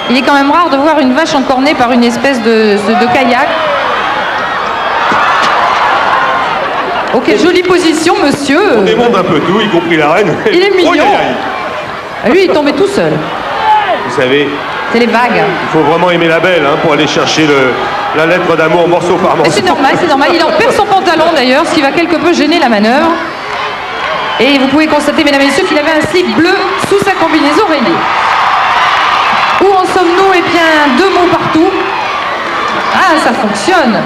Il est quand même rare de voir une vache encornée par une espèce de kayak. Ok, jolie position, monsieur. On démonte un peu tout, y compris la reine. Il est mignon. Lui, il tombait tout seul. Vous savez... C'est les vagues. Il faut vraiment aimer la belle pour aller chercher la lettre d'amour morceau par morceau. C'est normal, c'est normal. Il en perd son pantalon d'ailleurs, ce qui va quelque peu gêner la manœuvre. Et vous pouvez constater, mesdames et messieurs, qu'il avait un slip bleu sous sa combinaison rayée. Où en sommes-nous? Eh bien, 2 mots partout. Ah, ça fonctionne.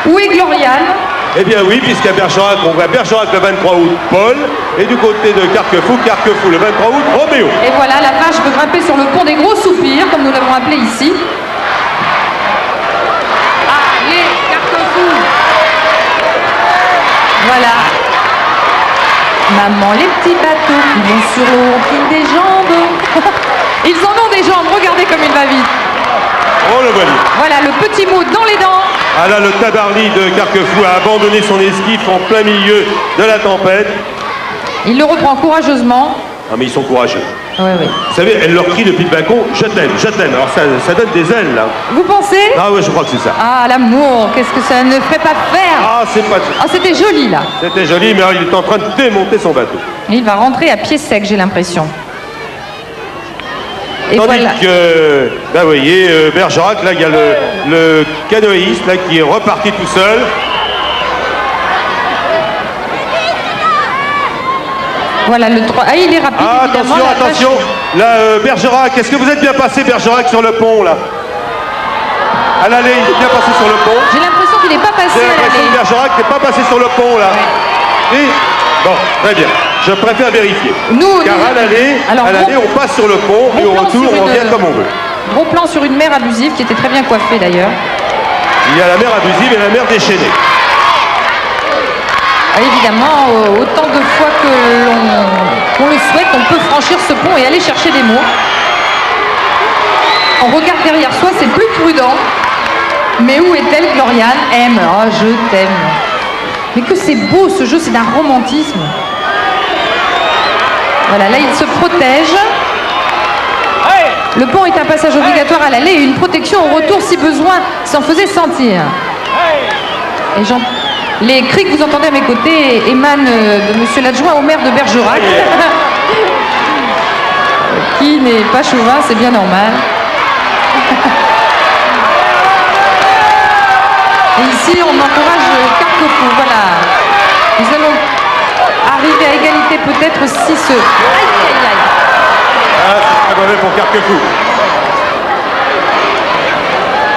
Où est Gloriane? Eh bien oui, puisqu'à Bergerac, on voit Bergerac le 23 août, Paul, et du côté de Carquefou le 23 août, Roméo. Et voilà, la vache veut grimper sur le pont des gros soupirs, comme nous l'avons appelé ici. Allez, Carquefou. Voilà. Maman, les petits bateaux qui vont sur l'eau ont-ils des jambes? Ils en ont des jambes, regardez comme il va vite. Oh le voilà. Voilà, le petit mot dans les dents. Ah là, le Tabarly de Carquefou a abandonné son esquif en plein milieu de la tempête. Il le reprend courageusement. Ah mais ils sont courageux. Oui. Vous savez, elle leur crie depuis le balcon, je t'aime, je t'aime. Alors ça donne des ailes là. Vous pensez? Ah oui, je crois que c'est ça. Ah, l'amour, qu'est-ce que ça ne ferait pas faire? Ah, c'est pas... Ah, c'était joli là. C'était joli, mais alors, il est en train de démonter son bateau. Il va rentrer à pied sec, j'ai l'impression. Et tandis voilà. que, là, vous voyez, Bergerac, là, il y a le canoïste là, qui est reparti tout seul. Voilà, le 3. Ah, il est rapide. Ah, attention. Là, Bergerac, est-ce que vous êtes bien passé, Bergerac, sur le pont, là? À l'aller, il est bien passé sur le pont. J'ai l'impression qu'il n'est pas passé à l'aller. l'impression que Bergerac n'est pas passé sur le pont, là. Et... Bon, très bien. Je préfère vérifier. Car à l'aller, on passe sur le pont et au retour, on revient comme on veut. Gros plan sur une mère abusive qui était très bien coiffée d'ailleurs. Il y a la mère abusive et la mère déchaînée. Ah, évidemment, autant de fois qu'on le souhaite, on peut franchir ce pont et aller chercher des mots. On regarde derrière soi, c'est plus prudent. Mais où est-elle, Gloriane? Aime. Oh, je t'aime. Mais que c'est beau ce jeu, c'est d'un romantisme. Voilà, là il se protège. Le pont est un passage obligatoire à l'aller et une protection au retour si besoin s'en faisait sentir. Et les cris que vous entendez à mes côtés émanent de monsieur l'adjoint au maire de Bergerac, qui n'est pas chauvin, c'est bien normal. Et ici, on encourage Carquefou. Voilà. Nous allons arriver à égalité peut-être si ce... Aïe, aïe, aïe. Ah, c'est très mauvais pour Carquefou.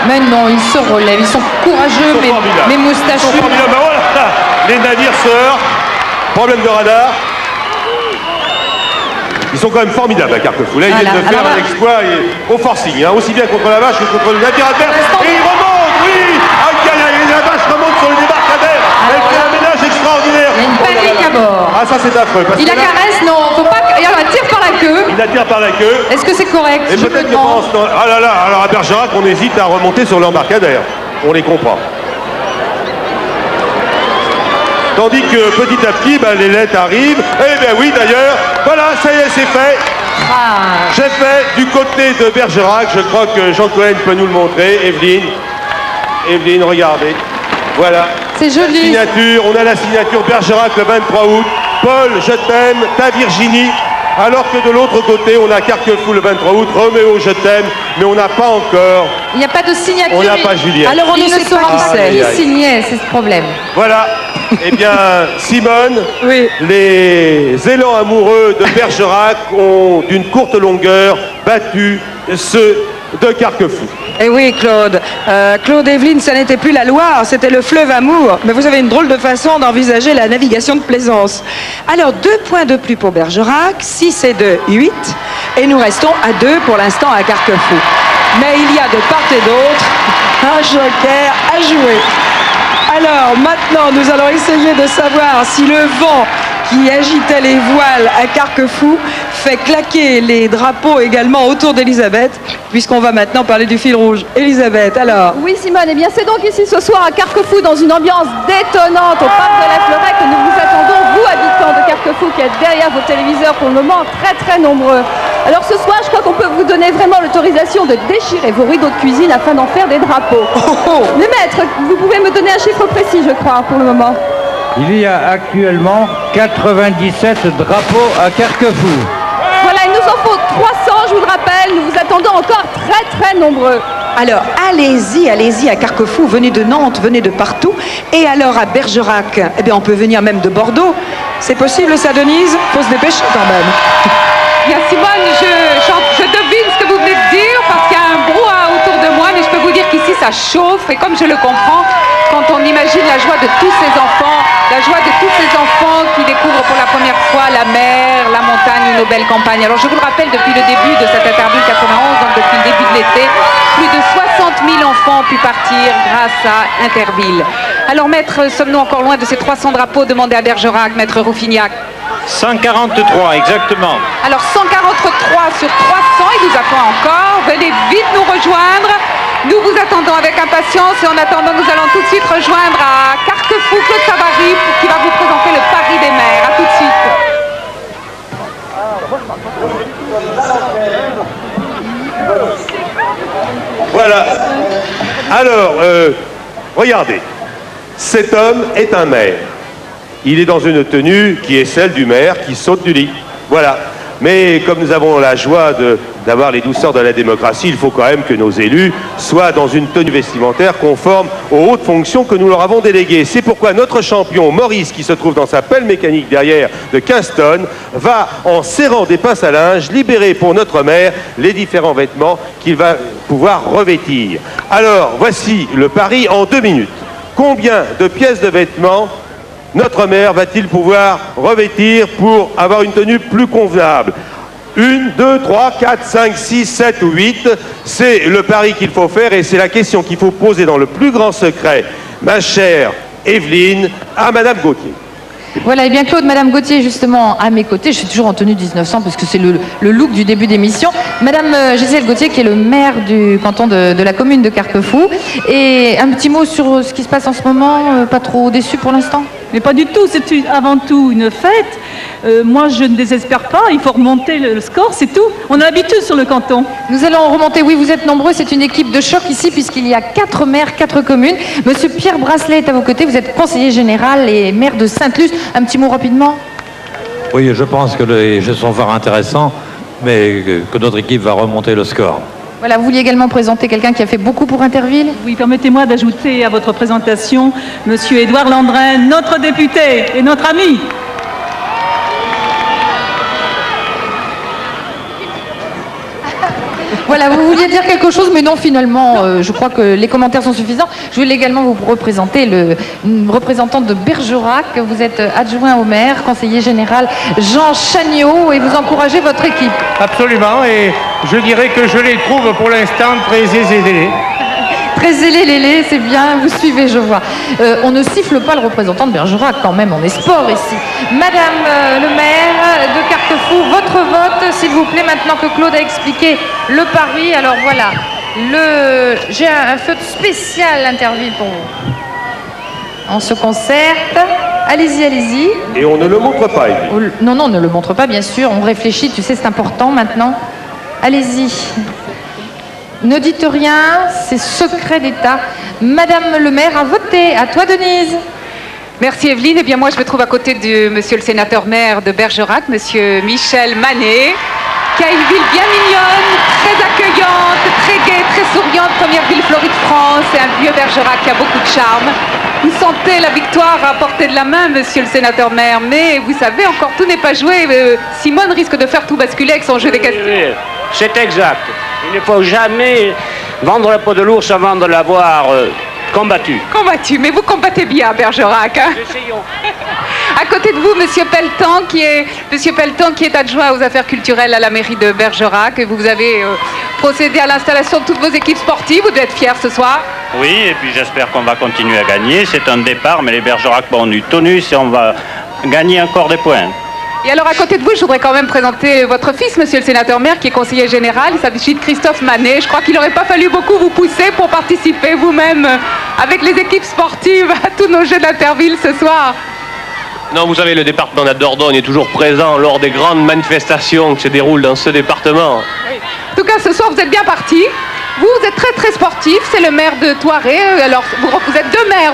Mais non, ils se relèvent. Ils sont courageux, mais moustachus. Ben voilà. les navires se heurtent. Problème de radar. Ils sont quand même formidables à Carquefou. Là, ils viennent de faire un exploit au forcing, hein, aussi bien contre la vache que contre le navire adverse. Et ils remontent, oui. La vache remonte sur le débarcadère. Elle fait un ménage extraordinaire. Il y a une panique à bord. Ah, ça c'est affreux. Il la caresse, non, faut pas. Il la tire par la queue. Il la tire par la queue. Est-ce que c'est correct? Et peut-être que ah là là, alors à Bergerac, on hésite à remonter sur l'embarcadère. On les comprend. Tandis que petit à petit, les lettres arrivent. Eh bien oui, d'ailleurs, voilà, ça y est, c'est fait. J'ai fait du côté de Bergerac. Je crois que Jean Cohen peut nous le montrer. Evelyne, regardez. Voilà. C'est joli. Signature, on a la signature Bergerac le 23 août. Paul, je t'aime, ta Virginie. Alors que de l'autre côté, on a Carquefou le 23 août, Roméo, je t'aime, mais on n'a pas encore. Il n'y a pas de signature. On n'a pas Juliette. Alors on ne sait pas qui c'est. Qui signait, c'est ce problème. Voilà. Eh bien, Simone, les élans amoureux de Bergerac ont d'une courte longueur battu ceux de Carquefou. Eh oui, Claude. Claude Evelyne, ça n'était plus la Loire, c'était le fleuve Amour. Mais vous avez une drôle de façon d'envisager la navigation de plaisance. Alors, 2 points de plus pour Bergerac, 6 et 2, 8. Et nous restons à 2 pour l'instant à Carquefou. Mais il y a de part et d'autre un joker à jouer. Alors, maintenant, nous allons essayer de savoir si le vent qui agitait les voiles à Carquefou fait claquer les drapeaux également autour d'Elisabeth, puisqu'on va maintenant parler du fil rouge. Elisabeth, alors? Oui, Simone, eh bien c'est donc ici ce soir à Carquefou, dans une ambiance détonnante au parc de la Fleurette, que nous vous attendons, vous habitants de Carquefou, qui êtes derrière vos téléviseurs pour le moment, très très nombreux. Alors ce soir, je crois qu'on peut vous donner vraiment l'autorisation de déchirer vos rideaux de cuisine afin d'en faire des drapeaux. Le maître, vous pouvez me donner un chiffre précis, je crois, pour le moment? Il y a actuellement 97 drapeaux à Carquefou. Voilà, il nous en faut 300, je vous le rappelle. Nous vous attendons encore très très nombreux. Alors, allez-y, allez-y à Carquefou, venez de Nantes, venez de partout. Et alors à Bergerac, eh bien on peut venir même de Bordeaux. C'est possible ça, Denise? Faut se dépêcher quand même. Bien, Simone, je devine ce que vous venez de dire parce qu'il y a un brouhaha autour de moi, mais je peux vous dire qu'ici ça chauffe et comme je le comprends, quand on imagine la joie de tous ces enfants, qui découvrent pour la première fois la mer, la montagne, nos belles campagnes. Alors je vous le rappelle, depuis le début de cette interview 91, donc depuis le début de l'été, plus de 60 000 enfants ont pu partir grâce à Interville. Alors maître, sommes-nous encore loin de ces 300 drapeaux demandés à Bergerac, maître Rouffignac? 143, exactement. Alors 143 sur 300, il nous attend encore. Venez vite nous rejoindre. Nous vous attendons avec impatience et en attendant, nous allons tout de suite rejoindre à Carquefou Claude Savary qui va vous présenter le Paris des mers. A tout de suite. Voilà. Alors, regardez. Cet homme est un maire. Il est dans une tenue qui est celle du maire qui saute du lit. Voilà. Mais comme nous avons la joie d'avoir les douceurs de la démocratie, il faut quand même que nos élus soient dans une tenue vestimentaire conforme aux hautes fonctions que nous leur avons déléguées. C'est pourquoi notre champion, Maurice, qui se trouve dans sa pelle mécanique derrière de 15 tonnes, va, en serrant des pinces à linge, libérer pour notre maire les différents vêtements qu'il va pouvoir revêtir. Alors, voici le pari en 2 minutes. Combien de pièces de vêtements notre maire va-t-il pouvoir revêtir pour avoir une tenue plus convenable? 1, 2, 3, 4, 5, 6, 7 ou 8. C'est le pari qu'il faut faire et c'est la question qu'il faut poser dans le plus grand secret, ma chère Evelyne, à Madame Gauthier. Voilà, et bien Claude, Madame Gauthier justement à mes côtés, je suis toujours en tenue 1900 parce que c'est le look du début d'émission. Madame Gisèle Gauthier qui est le maire du canton de la commune de Carquefou. Et un petit mot sur ce qui se passe en ce moment, pas trop déçu pour l'instant? Mais pas du tout, c'est avant tout une fête. Moi, je ne désespère pas, il faut remonter le score, c'est tout. On a l'habitude sur le canton. Nous allons remonter, oui, vous êtes nombreux, c'est une équipe de choc ici, puisqu'il y a 4 maires, 4 communes. Monsieur Pierre Brasselet est à vos côtés, vous êtes conseiller général et maire de Sainte-Luce. Un petit mot rapidement? Oui, je pense que les jeux sont fort intéressants, mais que notre équipe va remonter le score. Voilà, vous vouliez également présenter quelqu'un qui a fait beaucoup pour Interville? Oui, permettez-moi d'ajouter à votre présentation Monsieur Édouard Landrin, notre député et notre ami. Voilà, vous vouliez dire quelque chose, mais non, finalement, je crois que les commentaires sont suffisants. Je voulais également vous représenter le représentant de Bergerac. Vous êtes adjoint au maire, conseiller général Jean Chagnaud, et vous encouragez votre équipe. Absolument, et je dirais que je les trouve pour l'instant très aisés. Très zélé, Lélé, c'est bien, vous suivez, je vois. On ne siffle pas le représentant de Bergerac, quand même, on est sport ici. Madame le maire de Carquefou, votre vote, s'il vous plaît, maintenant que Claude a expliqué le pari. Alors voilà, j'ai un feu spécial Interville pour vous. On se concerte. Allez-y, allez-y. Et on ne le montre pas, ici. Non, non, on ne le montre pas, bien sûr. On réfléchit, tu sais, c'est important maintenant. Allez-y. Ne dites rien, c'est secret d'État. Madame le maire a voté. À toi, Denise. Merci Evelyne. Eh bien moi je me trouve à côté de monsieur le sénateur maire de Bergerac, monsieur Michel Manet, qui a une ville bien mignonne, très accueillante, très gaie, très souriante, première ville fleurie de France, et un vieux Bergerac qui a beaucoup de charme. Vous sentez la victoire à portée de la main, monsieur le sénateur maire, mais vous savez, encore tout n'est pas joué. Simone risque de faire tout basculer avec son jeu des questions. Oui, c'est exact. Il ne faut jamais vendre la peau de l'ours avant de l'avoir combattu. Combattu, mais vous combattez bien, Bergerac. Hein. Essayons. À côté de vous, Monsieur Pelletan, qui est adjoint aux affaires culturelles à la mairie de Bergerac. Et vous avez procédé à l'installation de toutes vos équipes sportives. Vous devez être fiers ce soir. Oui, et puis j'espère qu'on va continuer à gagner. C'est un départ, mais les Bergerac ont du tonus et on va gagner encore des points. Et alors, à côté de vous, je voudrais quand même présenter votre fils, monsieur le sénateur maire, qui est conseiller général. Il s'agit de Christophe Manet. Je crois qu'il n'aurait pas fallu beaucoup vous pousser pour participer vous-même avec les équipes sportives à tous nos Jeux d'Interville ce soir. Non, vous savez, le département de la Dordogne est toujours présent lors des grandes manifestations qui se déroulent dans ce département. Oui. En tout cas, ce soir, vous êtes bien partis. Vous êtes très très sportif, c'est le maire de Thoiré. Alors, vous êtes deux maires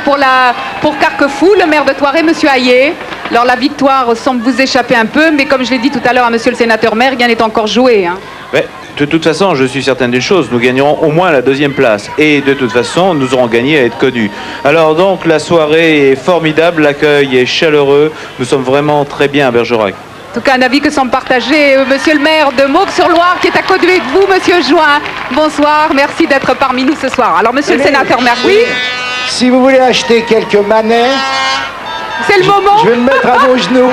pour Carquefou, le maire de Thoiré, monsieur Hayet. Alors, la victoire semble vous échapper un peu, mais comme je l'ai dit tout à l'heure à monsieur le sénateur maire, rien n'est encore joué. Hein. Mais, de toute façon, je suis certain d'une chose, nous gagnerons au moins la 2e place. Et de toute façon, nous aurons gagné à être connus. Alors donc, la soirée est formidable, l'accueil est chaleureux. Nous sommes vraiment très bien à Bergerac. En tout cas, un avis que semble partager monsieur le maire de Mauves-sur-Loire, qui est à côté de vous, monsieur Join. Bonsoir, merci d'être parmi nous ce soir. Alors, monsieur le sénateur maire, oui. Si vous voulez acheter quelques manets, c'est le moment. Je vais me mettre à vos genoux.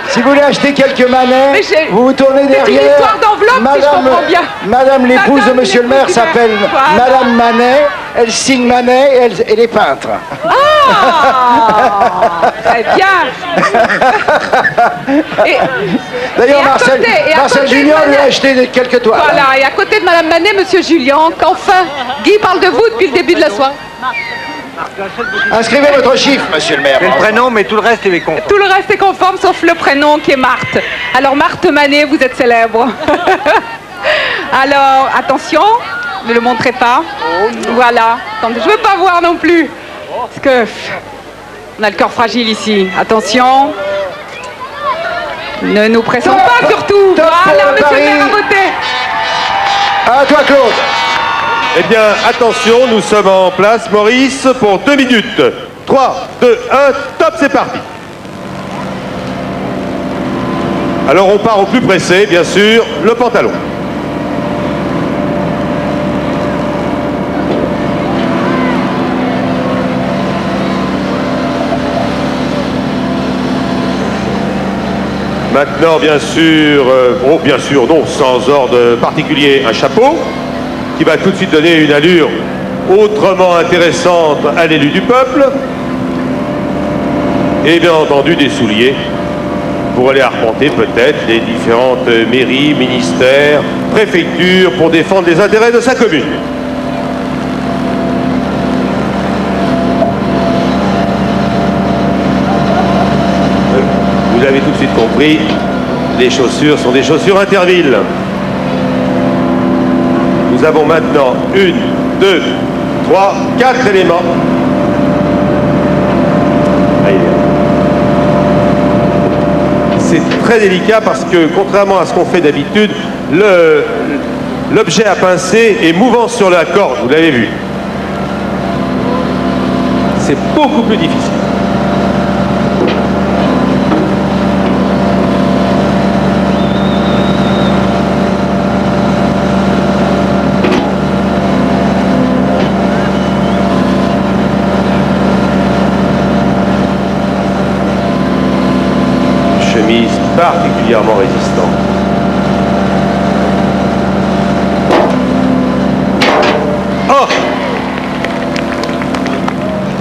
Si vous voulez acheter quelques manets, vous vous tournez derrière. C'est une histoire d'enveloppe, si je comprends bien. Madame l'épouse de monsieur le maire s'appelle Madame Manet. Elle signe Manet et elle est peintre. Ah, très bien. D'ailleurs, Marcel Julien lui a acheté quelques toiles. Voilà, et à côté de Madame Manet, monsieur Julien, qu'enfin, Guy parle de vous depuis le début de la soirée. Inscrivez votre chiffre, monsieur le maire. C'est le prénom, mais tout le reste est conforme. Tout le reste est conforme, sauf le prénom qui est Marthe. Alors, Marthe Manet, vous êtes célèbre. Alors, attention, ne le montrez pas. Voilà. Attendez, je ne veux pas voir non plus. Parce que on a le corps fragile ici. Attention. Ne nous pressons pas surtout. Voilà, monsieur le maire a voté. À toi, Claude. Eh bien, attention, nous sommes en place, Maurice, pour 2 minutes. 3, 2, 1, top, c'est parti. Alors, on part au plus pressé, bien sûr, le pantalon. Maintenant, bien sûr, bien sûr, non, sans ordre particulier, un chapeau qui va tout de suite donner une allure autrement intéressante à l'élu du peuple. Et bien entendu, des souliers pour aller arpenter peut-être les différentes mairies, ministères, préfectures pour défendre les intérêts de sa commune. Vous avez tout de suite compris, les chaussures sont des chaussures Interville. Nous avons maintenant 1, 2, 3, 4 éléments. C'est très délicat parce que, contrairement à ce qu'on fait d'habitude, l'objet à pincer est mouvant sur la corde, vous l'avez vu. C'est beaucoup plus difficile. particulièrement résistant. Oh!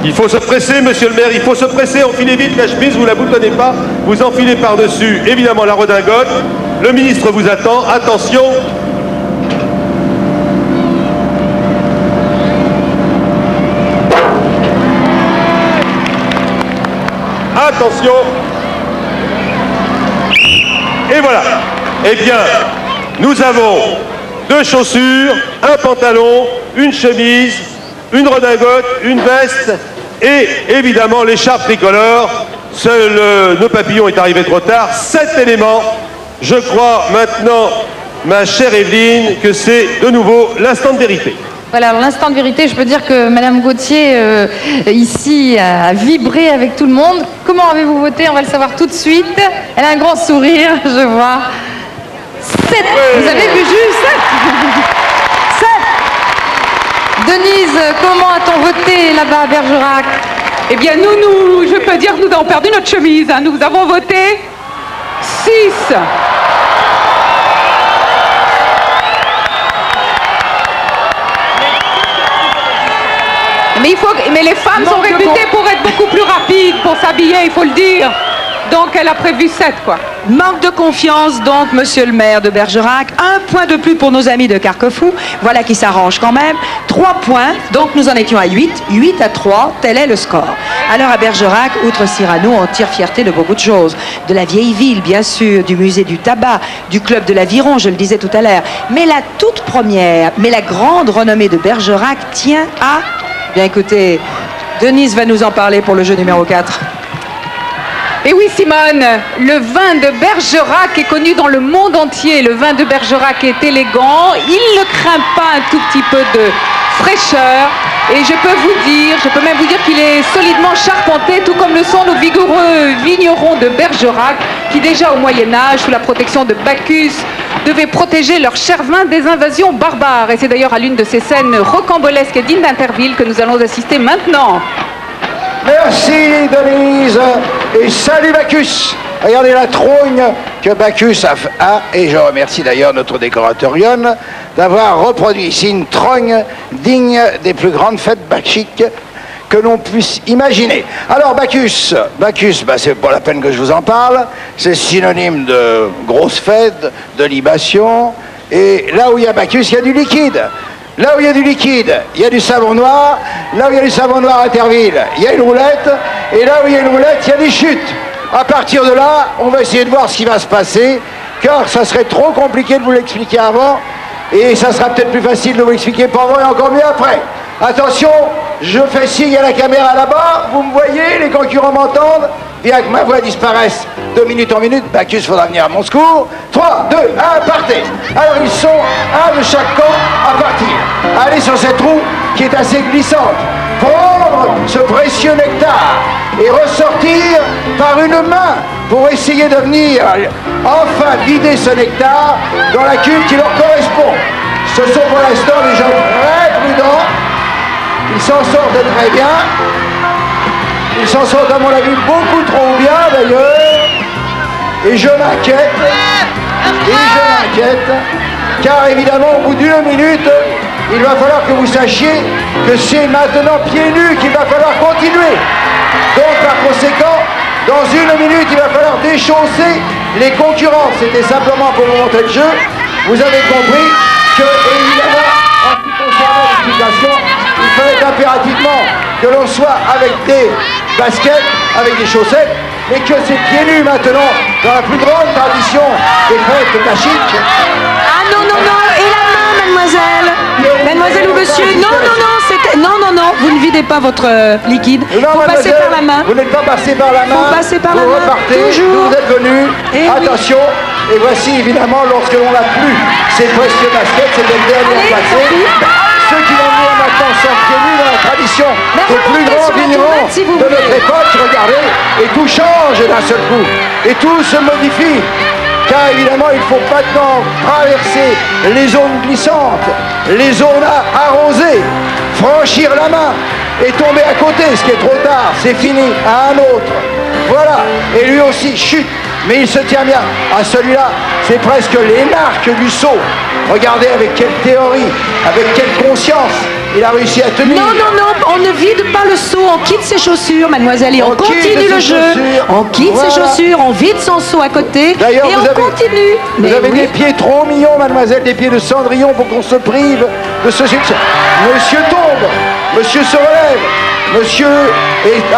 Il faut se presser, monsieur le maire, il faut se presser, enfilez vite la chemise, vous la boutonnez pas, vous enfilez par-dessus, évidemment, la redingote. Le ministre vous attend, attention. Attention. Et voilà. Eh bien, nous avons 2 chaussures, un pantalon, une chemise, une redingote, une veste et évidemment l'écharpe tricolore. Seul le papillon est arrivé trop tard. 7 éléments. Je crois maintenant, ma chère Evelyne, que c'est de nouveau l'instant de vérité. Voilà, alors l'instant de vérité, je peux dire que Madame Gauthier, ici, a vibré avec tout le monde. Comment avez-vous voté? On va le savoir tout de suite. Elle a un grand sourire, je vois. 7. Vous avez vu juste 7. Denise, comment a-t-on voté là-bas à Bergerac? Eh bien, je peux dire que nous avons perdu notre chemise. Hein. Nous avons voté 6. Mais les femmes sont réputées pour être beaucoup plus rapides, pour s'habiller, il faut le dire. Donc elle a prévu 7, quoi. Manque de confiance, donc, monsieur le maire de Bergerac. 1 point de plus pour nos amis de Carquefou. Voilà qui s'arrange quand même. 3 points, donc nous en étions à 8. 8-3, tel est le score. Alors à Bergerac, outre Cyrano, on tire fierté de beaucoup de choses. De la vieille ville, bien sûr, du musée du tabac, du club de l'aviron, je le disais tout à l'heure. Mais la toute première, mais la grande renommée de Bergerac tient à... Bien écoutez, Denise va nous en parler pour le jeu numéro 4. Et oui, Simone, le vin de Bergerac est connu dans le monde entier. Le vin de Bergerac est élégant, il ne craint pas un tout petit peu de fraîcheur. Et je peux même vous dire qu'il est solidement charpenté, tout comme le sont nos vigoureux vignerons de Bergerac, qui déjà au Moyen-Âge, sous la protection de Bacchus, devaient protéger leur cher vin des invasions barbares. Et c'est d'ailleurs à l'une de ces scènes rocambolesques et dignes d'Interville que nous allons assister maintenant. Merci Denise et salut Bacchus. Regardez la trogne que Bacchus a, et je remercie d'ailleurs notre décorateur Yon d'avoir reproduit ici une trogne digne des plus grandes fêtes bacchiques que l'on puisse imaginer. Alors Bacchus, c'est pas la peine que je vous en parle, c'est synonyme de grosse fête, de libation, et là où il y a Bacchus, il y a du liquide. Là où il y a du liquide, il y a du savon noir. Là où il y a du savon noir à Interville, il y a une roulette. Et là où il y a une roulette, il y a des chutes. À partir de là, on va essayer de voir ce qui va se passer, car ça serait trop compliqué de vous l'expliquer avant. Et ça sera peut-être plus facile de vous l'expliquer pendant et encore mieux après. Attention, je fais signe à la caméra là-bas. Vous me voyez, les concurrents m'entendent. Bien que ma voix disparaisse de minute en minute, Bacchus faudra venir à mon secours. 3, 2, 1, partez. Alors ils sont un de chaque camp à partir. Allez sur cette roue qui est assez glissante. Prendre ce précieux nectar et ressortir par une main pour essayer de venir enfin vider ce nectar dans la cuve qui leur correspond. Ce sont pour l'instant des gens très prudents. Ils s'en sortent très bien. Ils s'en sortent à mon avis beaucoup trop bien d'ailleurs. Et je m'inquiète. Car évidemment au bout d'1 minute, il va falloir que vous sachiez que c'est maintenant pieds nus qu'il va falloir continuer. Donc par conséquent, dans 1 minute, il va falloir déchausser les concurrents. C'était simplement pour vous montrer le jeu. Vous avez compris que, évidemment, en ce qui concerne l'explication, il fallait impérativement que l'on soit avec des baskets, avec des chaussettes, mais que c'est pieds nus maintenant, dans la plus grande tradition des fêtes bacchiques. Ah non, et la main, mademoiselle. Mademoiselle ou monsieur, non, vous ne videz pas votre liquide. Non, vous passez par la main. Vous n'êtes pas passé par la main. Vous passez par la main. Vous repartez, toujours. vous êtes venu. Attention. Et voici évidemment, lorsque l'on n'a plus ces précieux baskets, c'est le dernier passé. Ceux qui vont venir maintenant sont pieds nus dans la tradition des plus grands vignerons de notre époque. Regardez, et tout change d'un seul coup. Et tout se modifie. Car évidemment, il faut maintenant traverser les zones glissantes, les zones arrosées, franchir la main et tomber à côté, ce qui est trop tard, c'est fini, à un autre. Voilà, et lui aussi chute mais il se tient bien. Ah, celui-là, c'est presque les marques du saut. Regardez avec quelle théorie, avec quelle conscience il a réussi à tenir. Non, non, non, on ne vide pas le seau, on quitte ses chaussures, mademoiselle, et on continue le jeu. On quitte ses chaussures, on vide son seau à côté, et on continue. Vous avez des pieds trop mignons, mademoiselle, des pieds de Cendrillon pour qu'on se prive de ce succès. Monsieur tombe, monsieur se relève, monsieur est